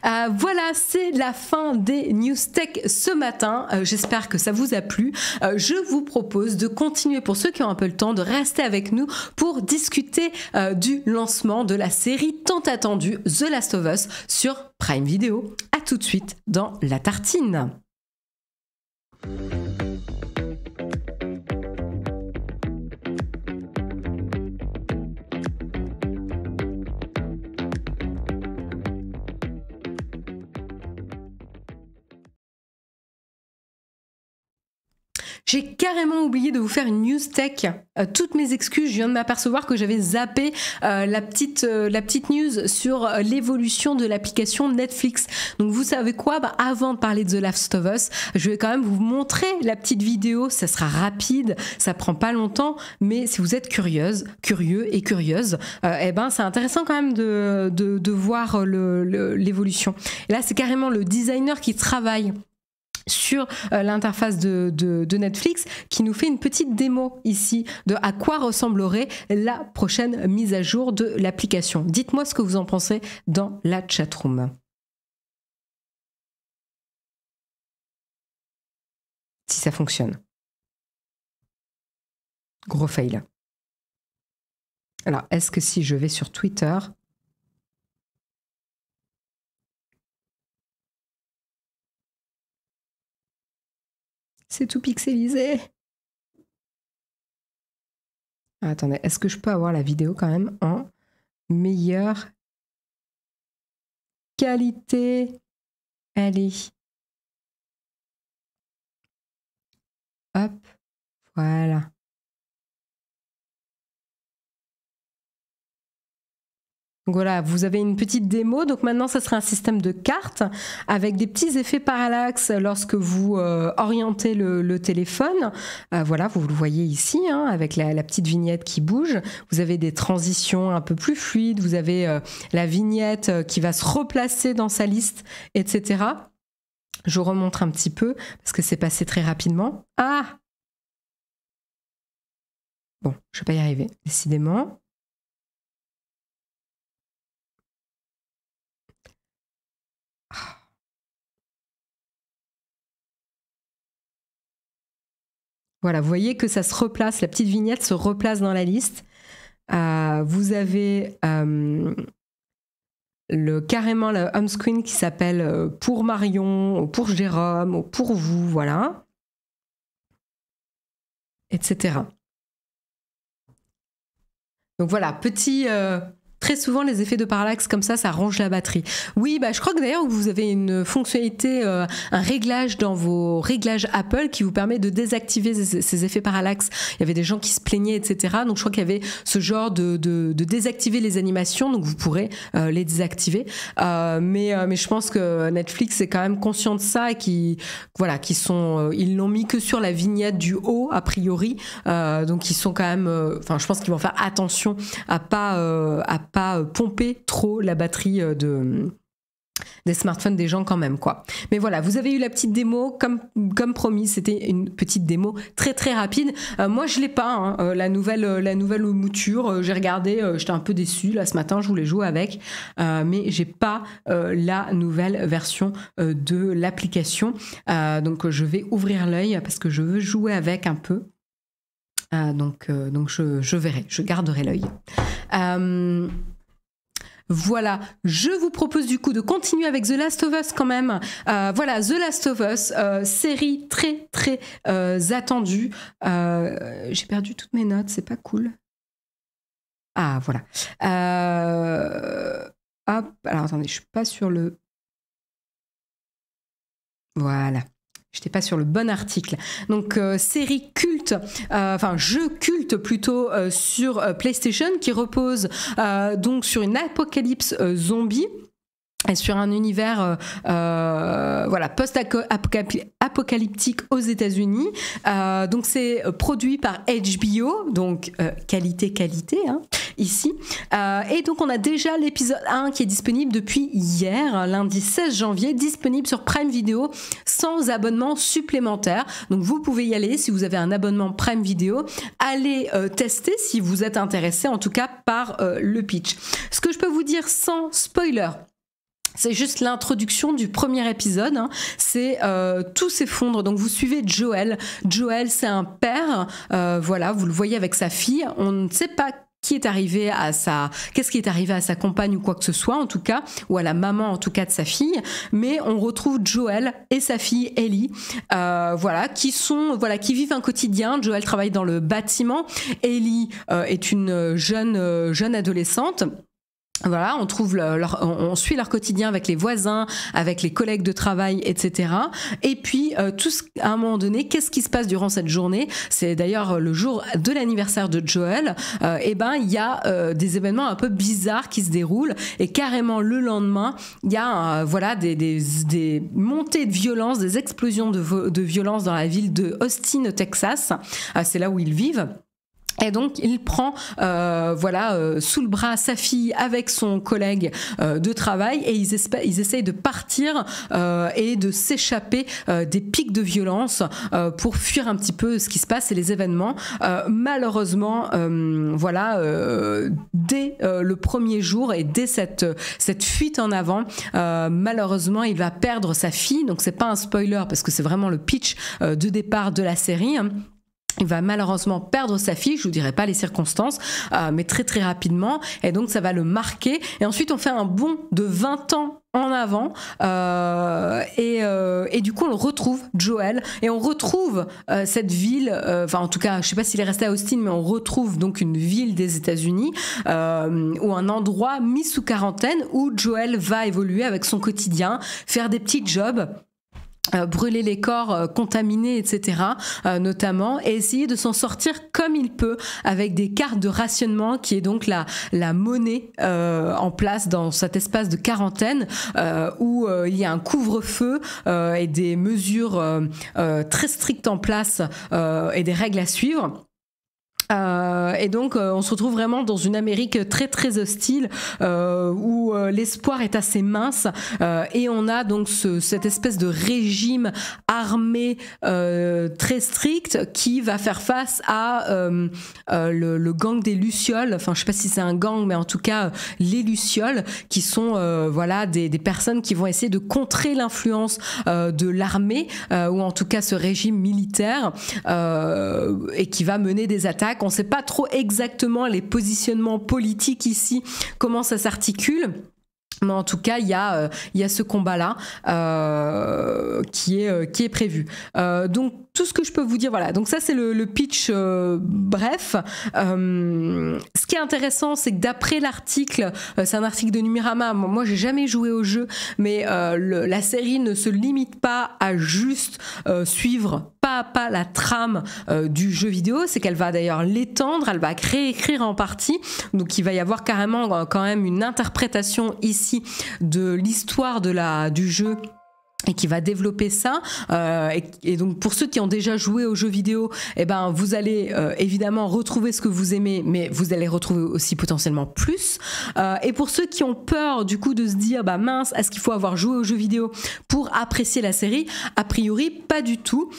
Voilà, c'est la fin des News Tech ce matin. J'espère que ça vous a plu. Je vous propose de continuer, pour ceux qui ont un peu le temps, de rester avec nous pour discuter du lancement de la série tant attendue The Last of Us sur Prime Video. À tout de suite dans La Tartine. J'ai carrément oublié de vous faire une news tech. Toutes mes excuses, je viens de m'apercevoir que j'avais zappé la petite news sur l'évolution de l'application Netflix. Donc vous savez quoi, avant de parler de The Last of Us, je vais quand même vous montrer la petite vidéo. Ça sera rapide, ça prend pas longtemps, mais si vous êtes curieux et curieuse, c'est intéressant quand même de voir l'évolution. Et là, c'est carrément le designer qui travaille sur l'interface de Netflix qui nous fait une petite démo ici de à quoi ressemblerait la prochaine mise à jour de l'application. Dites-moi ce que vous en pensez dans la chatroom. Si ça fonctionne. Gros fail. Alors, est-ce que si je vais sur Twitter... C'est tout pixelisé. Attendez, est-ce que je peux avoir la vidéo quand même en meilleure qualité? Allez. Hop, voilà. Donc voilà, vous avez une petite démo. Donc maintenant, ça sera un système de cartes avec des petits effets parallaxes lorsque vous orientez le téléphone. Voilà, vous le voyez ici, hein, avec la petite vignette qui bouge. Vous avez des transitions un peu plus fluides. Vous avez la vignette qui va se replacer dans sa liste, etc. Je vous remontre un petit peu parce que c'est passé très rapidement. Ah! Bon, je ne vais pas y arriver, décidément. Voilà, vous voyez que ça se replace, la petite vignette se replace dans la liste. Vous avez carrément le home screen qui s'appelle pour Marion, pour Jérôme, pour vous, voilà, etc. Donc voilà, petit... Très souvent, les effets de parallaxe comme ça range la batterie. Oui, je crois que d'ailleurs, vous avez une fonctionnalité, un réglage dans vos réglages Apple qui vous permet de désactiver ces effets parallaxe. Il y avait des gens qui se plaignaient, etc. Donc, je crois qu'il y avait ce genre de désactiver les animations. Donc, vous pourrez les désactiver. Mais je pense que Netflix est quand même conscient de ça et ils l'ont mis que sur la vignette du haut, a priori. Donc, ils sont quand même... je pense qu'ils vont faire attention à pas pomper trop la batterie des smartphones des gens quand même, quoi. Mais voilà, vous avez eu la petite démo, comme promis, c'était une petite démo très très rapide. Moi, je l'ai pas, hein, la nouvelle mouture. J'ai regardé, j'étais un peu déçue là ce matin, je voulais jouer avec, mais j'ai pas la nouvelle version de l'application. Donc, je vais ouvrir l'œil parce que je veux jouer avec un peu. Donc je verrai, je garderai l'œil. Voilà, je vous propose du coup de continuer avec The Last of Us quand même. Voilà, The Last of Us, série très très attendue. J'ai perdu toutes mes notes, c'est pas cool. Ah, voilà. Hop, alors attendez, je suis pas sur le... Voilà. Je n'étais pas sur le bon article. Donc, série culte, jeu culte plutôt sur PlayStation qui repose donc sur une apocalypse zombie. et sur un univers voilà, post-apocalyptique aux États-Unis. Donc c'est produit par HBO, donc qualité hein, ici. Et donc on a déjà l'épisode 1 qui est disponible depuis hier, lundi 16 janvier, disponible sur Prime Video sans abonnement supplémentaire. Donc vous pouvez y aller si vous avez un abonnement Prime Video. Allez tester si vous êtes intéressé en tout cas par le pitch. Ce que je peux vous dire sans spoiler, c'est juste l'introduction du premier épisode, hein. C'est tout s'effondre. Donc vous suivez Joel. Joel, c'est un père, voilà, vous le voyez avec sa fille. On ne sait pas qu'est-ce qui est arrivé à sa compagne ou quoi que ce soit en tout cas, ou à la maman en tout cas de sa fille, mais on retrouve Joel et sa fille Ellie, voilà, qui vivent un quotidien. Joel travaille dans le bâtiment, Ellie est une jeune adolescente. Voilà, on suit leur quotidien avec les voisins, avec les collègues de travail, etc. Et puis, à un moment donné, qu'est-ce qui se passe durant cette journée? C'est d'ailleurs le jour de l'anniversaire de Joel. Il y a des événements un peu bizarres qui se déroulent. Et carrément, le lendemain, il y a des montées de violence, des explosions de violence dans la ville de Austin, Texas. C'est là où ils vivent. Et donc il prend sous le bras sa fille avec son collègue de travail, et ils essayent de partir et de s'échapper des pics de violence pour fuir un petit peu ce qui se passe et les événements. Malheureusement, dès le premier jour et dès cette fuite en avant, malheureusement il va perdre sa fille. Donc c'est pas un spoiler parce que c'est vraiment le pitch de départ de la série. Il va malheureusement perdre sa fille, je vous dirai pas les circonstances, mais très très rapidement, et donc ça va le marquer. Et ensuite on fait un bond de 20 ans en avant, et du coup on le retrouve, Joel, et on retrouve cette ville, en tout cas je sais pas s'il est resté à Austin, mais on retrouve donc une ville des États-Unis, ou un endroit mis sous quarantaine où Joel va évoluer avec son quotidien, faire des petits jobs, brûler les corps contaminés, etc., notamment, et essayer de s'en sortir comme il peut avec des cartes de rationnement qui est donc la monnaie en place dans cet espace de quarantaine où il y a un couvre-feu et des mesures très strictes en place et des règles à suivre. Et donc on se retrouve vraiment dans une Amérique très très hostile où l'espoir est assez mince, et on a donc cette espèce de régime armé très strict qui va faire face à le gang des Lucioles. Enfin je sais pas si c'est un gang, mais en tout cas les Lucioles, qui sont des personnes qui vont essayer de contrer l'influence de l'armée, ou en tout cas ce régime militaire, et qui va mener des attaques. On ne sait pas trop exactement les positionnements politiques ici, comment ça s'articule. Mais en tout cas, il y a ce combat-là qui est prévu. Donc, tout ce que je peux vous dire, voilà. Donc ça, c'est le pitch bref. Ce qui est intéressant, c'est que d'après l'article, c'est un article de Numérama. Moi, j'ai jamais joué au jeu, mais la série ne se limite pas à juste suivre pas à pas la trame du jeu vidéo. C'est qu'elle va d'ailleurs l'étendre, elle va réécrire en partie. Donc, il va y avoir carrément quand même une interprétation ici de l'histoire du jeu, et qui va développer ça, et donc pour ceux qui ont déjà joué aux jeux vidéo, vous allez évidemment retrouver ce que vous aimez, mais vous allez retrouver aussi potentiellement plus, et pour ceux qui ont peur du coup de se dire mince, est-ce qu'il faut avoir joué aux jeux vidéo pour apprécier la série? A priori pas du tout,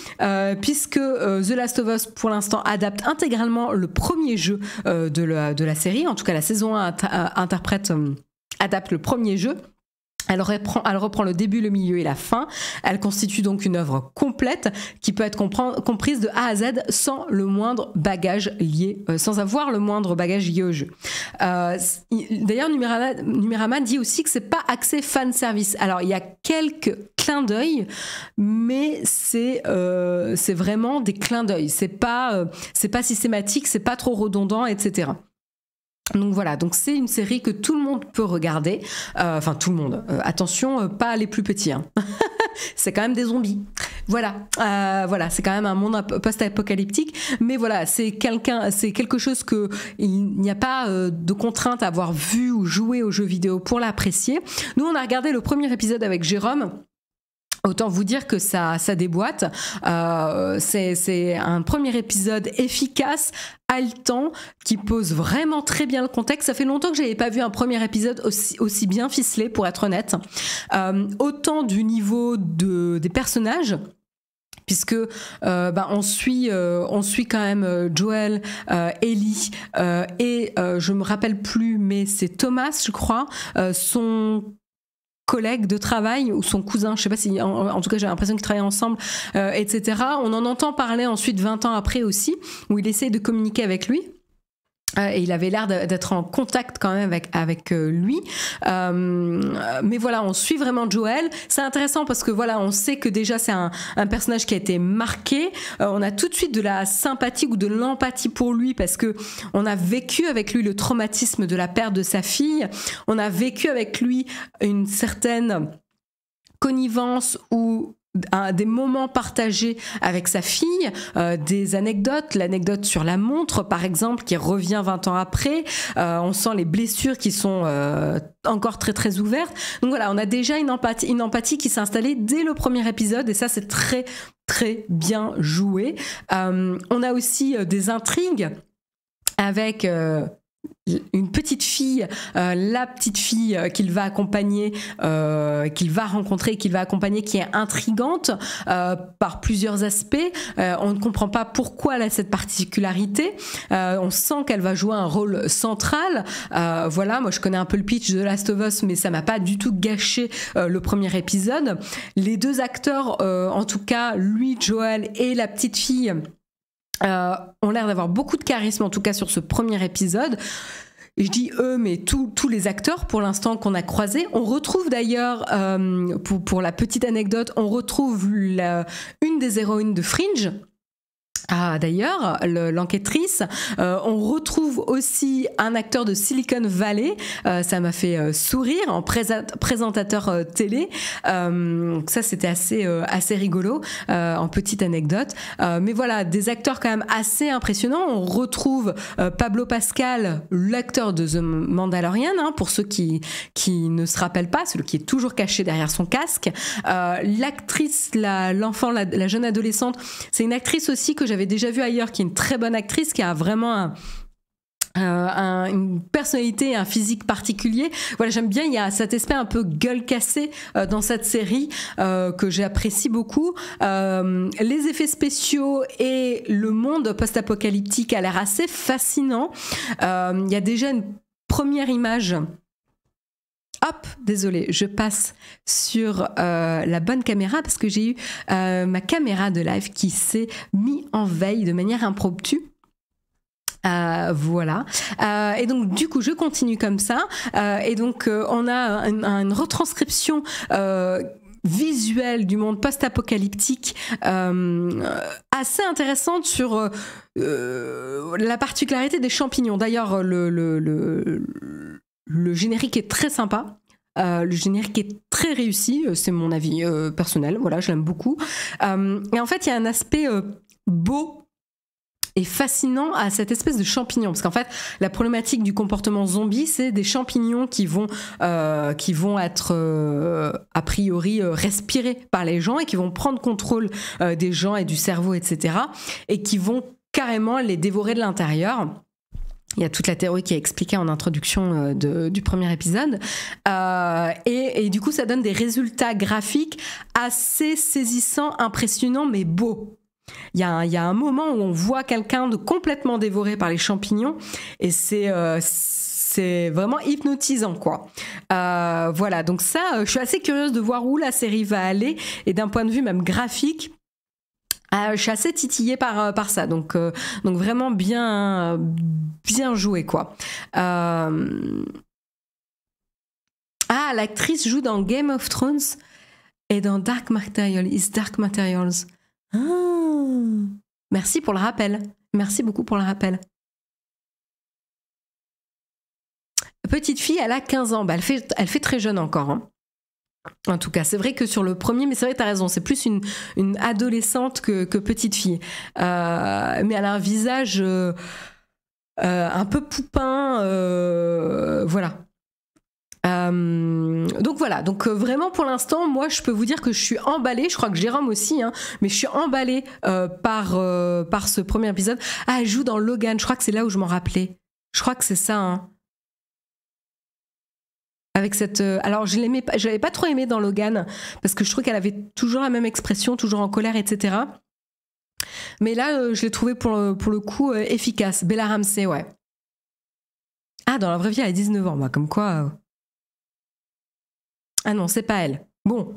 puisque The Last of Us pour l'instant adapte intégralement le premier jeu de la série, en tout cas la saison 1 adapte le premier jeu. Elle reprend le début, le milieu et la fin. Elle constitue donc une œuvre complète qui peut être comprise de A à Z sans le moindre bagage lié, sans avoir le moindre bagage lié au jeu. D'ailleurs, Numérama dit aussi que c'est pas axé fan service. Alors, il y a quelques clins d'œil, mais c'est vraiment des clins d'œil. C'est pas systématique, c'est pas trop redondant, etc. Donc voilà, donc c'est une série que tout le monde peut regarder, tout le monde, attention, pas les plus petits, hein. C'est quand même des zombies, Voilà, voilà, c'est quand même un monde post-apocalyptique, mais voilà, c'est quelque chose que il n'y a pas de contrainte à avoir vu ou joué aux jeux vidéo pour l'apprécier. Nous, on a regardé le premier épisode avec Jérôme. Autant vous dire que ça déboîte. C'est un premier épisode efficace, haletant, qui pose vraiment très bien le contexte. Ça fait longtemps que j'avais pas vu un premier épisode aussi bien ficelé, pour être honnête. Autant du niveau des personnages, puisque on suit quand même Joel, Ellie et je me rappelle plus, mais c'est Thomas, je crois, son collègue de travail ou son cousin, je sais pas si, en tout cas j'ai l'impression qu'ils travaillent ensemble, etc. On en entend parler ensuite 20 ans après aussi, où il essaie de communiquer avec lui. Et il avait l'air d'être en contact quand même avec lui. Mais voilà, on suit vraiment Joel. C'est intéressant parce que voilà, on sait que déjà c'est un personnage qui a été marqué. On a tout de suite de la sympathie ou de l'empathie pour lui parce que on a vécu avec lui le traumatisme de la perte de sa fille. On a vécu avec lui une certaine connivence ou des moments partagés avec sa fille, des anecdotes, l'anecdote sur la montre par exemple qui revient 20 ans après, on sent les blessures qui sont encore très très ouvertes, donc voilà, on a déjà une empathie qui s'est installée dès le premier épisode et ça c'est très très bien joué. On a aussi des intrigues avec une petite fille, la petite fille qu'il va accompagner, qu'il va rencontrer, qu'il va accompagner, qui est intrigante par plusieurs aspects. On ne comprend pas pourquoi elle a cette particularité. On sent qu'elle va jouer un rôle central. Voilà, moi je connais un peu le pitch de The Last of Us, mais ça m'a pas du tout gâché le premier épisode. Les deux acteurs, en tout cas, lui, Joel, et la petite fille, ont l'air d'avoir beaucoup de charisme, en tout cas sur ce premier épisode. Et je dis eux, mais tous les acteurs pour l'instant qu'on a croisés. On retrouve d'ailleurs, pour la petite anecdote, on retrouve une des héroïnes de Fringe. Ah, d'ailleurs, l'enquêtrice. On retrouve aussi un acteur de Silicon Valley. Ça m'a fait sourire en présentateur télé. Ça, c'était assez rigolo en petite anecdote. Mais voilà, des acteurs quand même assez impressionnants. On retrouve Pablo Pascal, l'acteur de The Mandalorian, hein, pour ceux qui ne se rappellent pas, celui qui est toujours caché derrière son casque. L'actrice, l'enfant, la jeune adolescente, c'est une actrice aussi que j'avais déjà vue ailleurs, qui est une très bonne actrice, qui a vraiment une personnalité, un physique particulier. Voilà, j'aime bien, il y a cet aspect un peu gueule cassée dans cette série que j'apprécie beaucoup. Les effets spéciaux et le monde post-apocalyptique a l'air assez fascinant. Il y a déjà une première image. Hop, désolée, je passe sur la bonne caméra parce que j'ai eu ma caméra de live qui s'est mise en veille de manière impromptue. Voilà. Et donc, du coup, je continue comme ça. Et donc, on a une retranscription visuelle du monde post-apocalyptique assez intéressante sur la particularité des champignons. D'ailleurs, le générique est très sympa. Le générique est très réussi, c'est mon avis personnel, voilà, je l'aime beaucoup. Et en fait, il y a un aspect beau et fascinant à cette espèce de champignon, parce qu'en fait, la problématique du comportement zombie, c'est des champignons qui vont être a priori respirés par les gens et qui vont prendre contrôle des gens et du cerveau, etc. et qui vont carrément les dévorer de l'intérieur. Il y a toute la théorie qui est expliquée en introduction du premier épisode. Et du coup, ça donne des résultats graphiques assez saisissants, impressionnants, mais beaux. Il y a un moment où on voit quelqu'un de complètement dévoré par les champignons et c'est vraiment hypnotisant, quoi. Voilà, donc ça, je suis assez curieuse de voir où la série va aller et d'un point de vue même graphique, je suis assez titillée par ça, donc vraiment bien joué, quoi. L'actrice joue dans Game of Thrones et dans Dark Materials. Merci pour le rappel. Merci beaucoup pour le rappel. Petite fille, elle a 15 ans. Elle fait très jeune encore, hein. En tout cas, c'est vrai que sur le premier, mais c'est vrai que t'as raison, c'est plus une adolescente que petite fille. Mais elle a un visage un peu poupin, voilà. Donc voilà, donc vraiment pour l'instant, moi je peux vous dire que je suis emballée, je crois que Jérôme aussi, hein, mais je suis emballée par ce premier épisode. Ah, elle joue dans Logan, je crois que c'est là où je m'en rappelais. Je crois que c'est ça, hein. Avec cette, alors je l'avais pas trop aimé dans Logan parce que je trouve qu'elle avait toujours la même expression, toujours en colère, etc. Mais là, je l'ai trouvé pour le coup efficace. Bella Ramsey, ouais. Ah, dans la vraie vie, elle a 19 ans, moi, comme quoi. Ah non, c'est pas elle. Bon,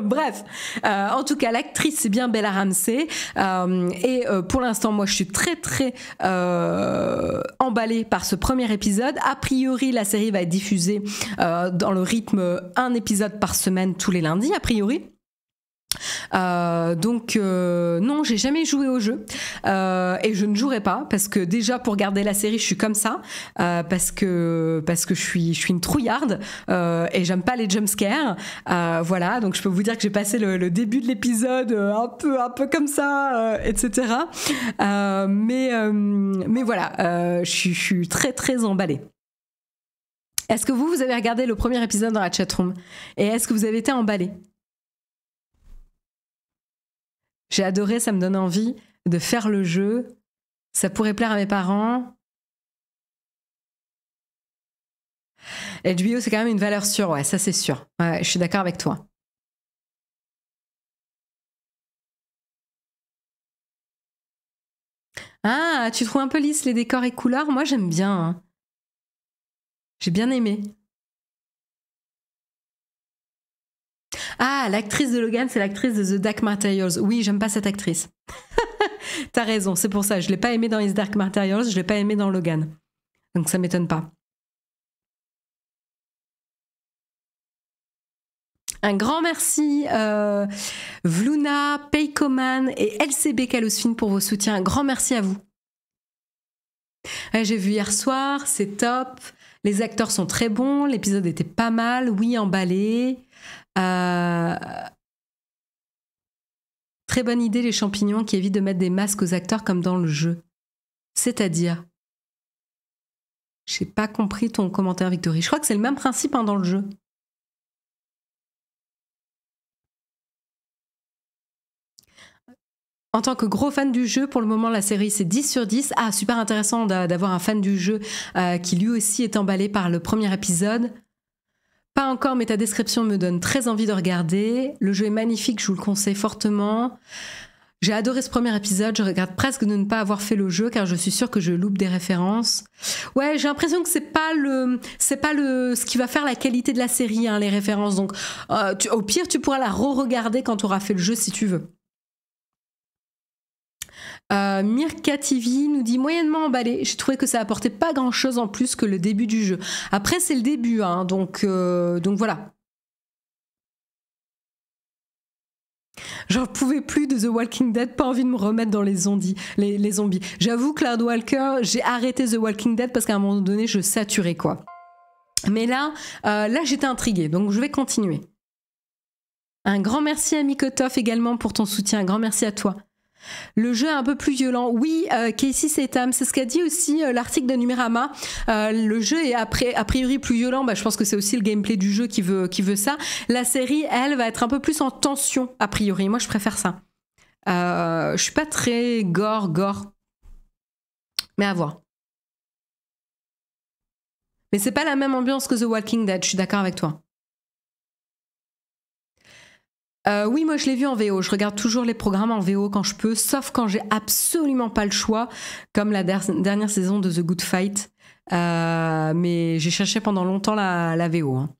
bref. En tout cas, l'actrice, c'est bien Bella Ramsey. Et pour l'instant, moi, je suis très, très emballée par ce premier épisode. A priori, la série va être diffusée dans le rythme un épisode par semaine tous les lundis, a priori. Donc non, j'ai jamais joué au jeu et je ne jouerai pas parce que déjà pour regarder la série je suis comme ça parce que je suis une trouillarde et j'aime pas les jumpscares, voilà, donc je peux vous dire que j'ai passé le début de l'épisode un peu comme ça, etc. Mais voilà, je suis très très emballée. Est-ce que vous avez regardé le premier épisode dans la chatroom et est-ce que vous avez été emballé? J'ai adoré, ça me donne envie de faire le jeu. Ça pourrait plaire à mes parents. HBO, c'est quand même une valeur sûre, ouais, ça c'est sûr. Ouais, je suis d'accord avec toi. Ah, tu trouves un peu lisse les décors et couleurs? Moi, j'aime bien, hein. J'ai bien aimé. Ah, l'actrice de Logan, c'est l'actrice de The Dark Materials. Oui, j'aime pas cette actrice. T'as raison, c'est pour ça. Je l'ai pas aimée dans The Dark Materials, je l'ai pas aimée dans Logan. Donc ça m'étonne pas. Un grand merci Vluna, Paycoman et LCB Calosfin pour vos soutiens. Un grand merci à vous. Ouais, j'ai vu hier soir, c'est top. Les acteurs sont très bons, l'épisode était pas mal, oui, emballé. Très bonne idée les champignons qui évitent de mettre des masques aux acteurs comme dans le jeu. C'est-à-dire, j'ai pas compris ton commentaire, Victory. Je crois que c'est le même principe hein, dans le jeu. En tant que gros fan du jeu, pour le moment, la série, c'est 10 sur 10. Ah, super intéressant d'avoir un fan du jeu qui lui aussi est emballé par le premier épisode. Pas encore, mais ta description me donne très envie de regarder. Le jeu est magnifique, je vous le conseille fortement. J'ai adoré ce premier épisode, je regrette presque de ne pas avoir fait le jeu car je suis sûre que je loupe des références. Ouais, j'ai l'impression que c'est pas ce qui va faire la qualité de la série, hein, les références. Donc, au pire, tu pourras la re-regarder quand tu auras fait le jeu si tu veux. Mirka TV nous dit moyennement emballé. J'ai trouvé que ça apportait pas grand chose en plus que le début du jeu. Après, c'est le début, hein, donc voilà. J'en pouvais plus de The Walking Dead, pas envie de me remettre dans les zombies. J'avoue, Cloud Walker, j'ai arrêté The Walking Dead parce qu'à un moment donné, je saturais, quoi. Mais là j'étais intriguée, donc je vais continuer. Un grand merci à Mikotov également pour ton soutien. Un grand merci à toi. Le jeu est un peu plus violent. Oui, Casey Setam, c'est ce qu'a dit aussi l'article de Numérama. Le jeu est a priori plus violent. Bah, je pense que c'est aussi le gameplay du jeu qui veut ça. La série, elle, va être un peu plus en tension, a priori. Moi, je préfère ça. Je suis pas très gore. Mais à voir. Mais c'est pas la même ambiance que The Walking Dead, je suis d'accord avec toi. Oui, moi je l'ai vu en VO. Je regarde toujours les programmes en VO quand je peux, sauf quand j'ai absolument pas le choix, comme la dernière saison de The Good Fight. Mais j'ai cherché pendant longtemps la VO. Hein.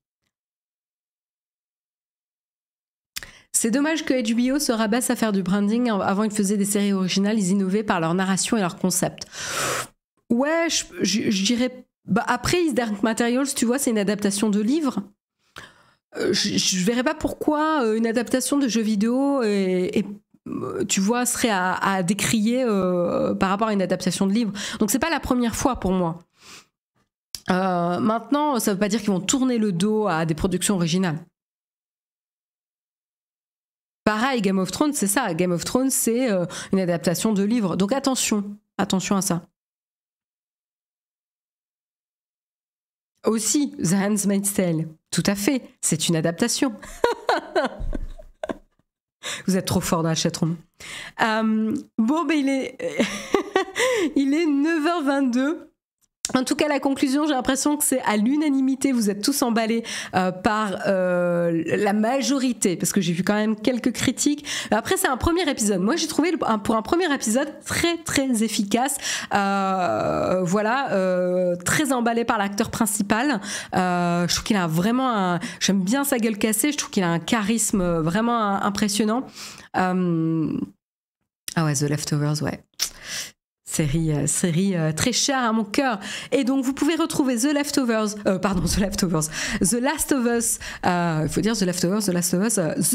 C'est dommage que HBO se rabaisse à faire du branding. Avant, ils faisaient des séries originales, ils innovaient par leur narration et leur concept. Ouais, je dirais... Bah, après, Is Dark Materials, tu vois, c'est une adaptation de livre. Je verrais pas pourquoi une adaptation de jeu vidéo tu vois serait à décrier par rapport à une adaptation de livre. Donc c'est pas la première fois pour moi. Maintenant, ça veut pas dire qu'ils vont tourner le dos à des productions originales. Pareil, Game of Thrones, c'est ça. Game of Thrones, c'est une adaptation de livre. Donc attention à ça. Aussi, The Handmaid's Tale, tout à fait, c'est une adaptation. Vous êtes trop fort dans la chatroom. Bon, ben il est... il est 9h22. En tout cas, la conclusion, j'ai l'impression que c'est à l'unanimité. Vous êtes tous emballés par la majorité, parce que j'ai vu quand même quelques critiques. Après, c'est un premier épisode. Moi, j'ai trouvé pour un premier épisode très, très efficace. Voilà, très emballé par l'acteur principal. Je trouve qu'il a vraiment j'aime bien sa gueule cassée. Je trouve qu'il a un charisme vraiment impressionnant. Ah ouais, The Leftovers, ouais. Série très chère à mon cœur. Et donc, vous pouvez retrouver The Last of Us, il faut dire The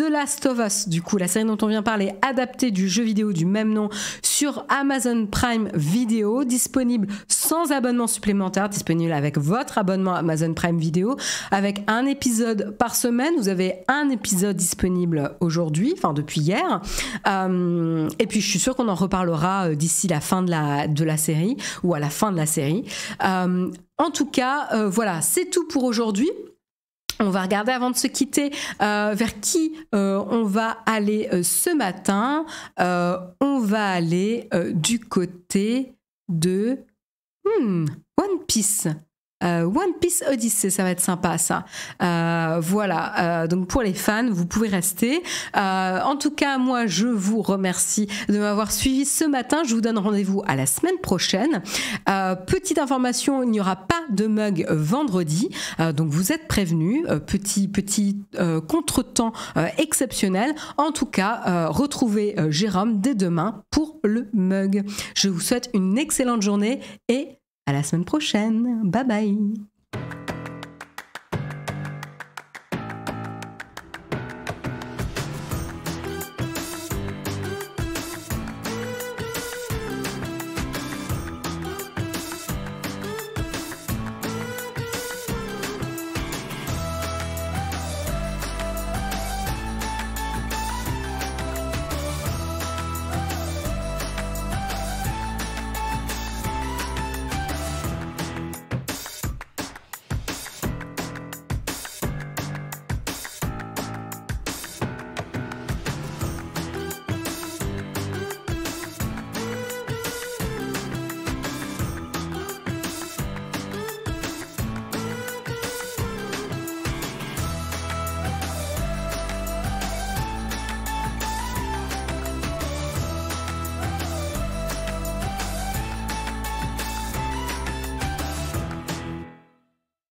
Last of Us, du coup, la série dont on vient parler, adaptée du jeu vidéo du même nom sur Amazon Prime Video, disponible sans abonnement supplémentaire, disponible avec votre abonnement Amazon Prime Video, avec un épisode par semaine. Vous avez un épisode disponible aujourd'hui, enfin depuis hier. Et puis, je suis sûre qu'on en reparlera d'ici la fin de la série, ou à la fin de la série. En tout cas, voilà, c'est tout pour aujourd'hui. On va regarder avant de se quitter vers qui on va aller ce matin. On va aller du côté de One Piece. One Piece Odyssey, ça va être sympa ça. Voilà, donc pour les fans, vous pouvez rester. En tout cas, moi, je vous remercie de m'avoir suivi ce matin. Je vous donne rendez-vous à la semaine prochaine. Petite information, il n'y aura pas de mug vendredi, donc vous êtes prévenus. Petit contretemps exceptionnel. En tout cas, retrouvez Jérôme dès demain pour le mug. Je vous souhaite une excellente journée et à la semaine prochaine. Bye bye.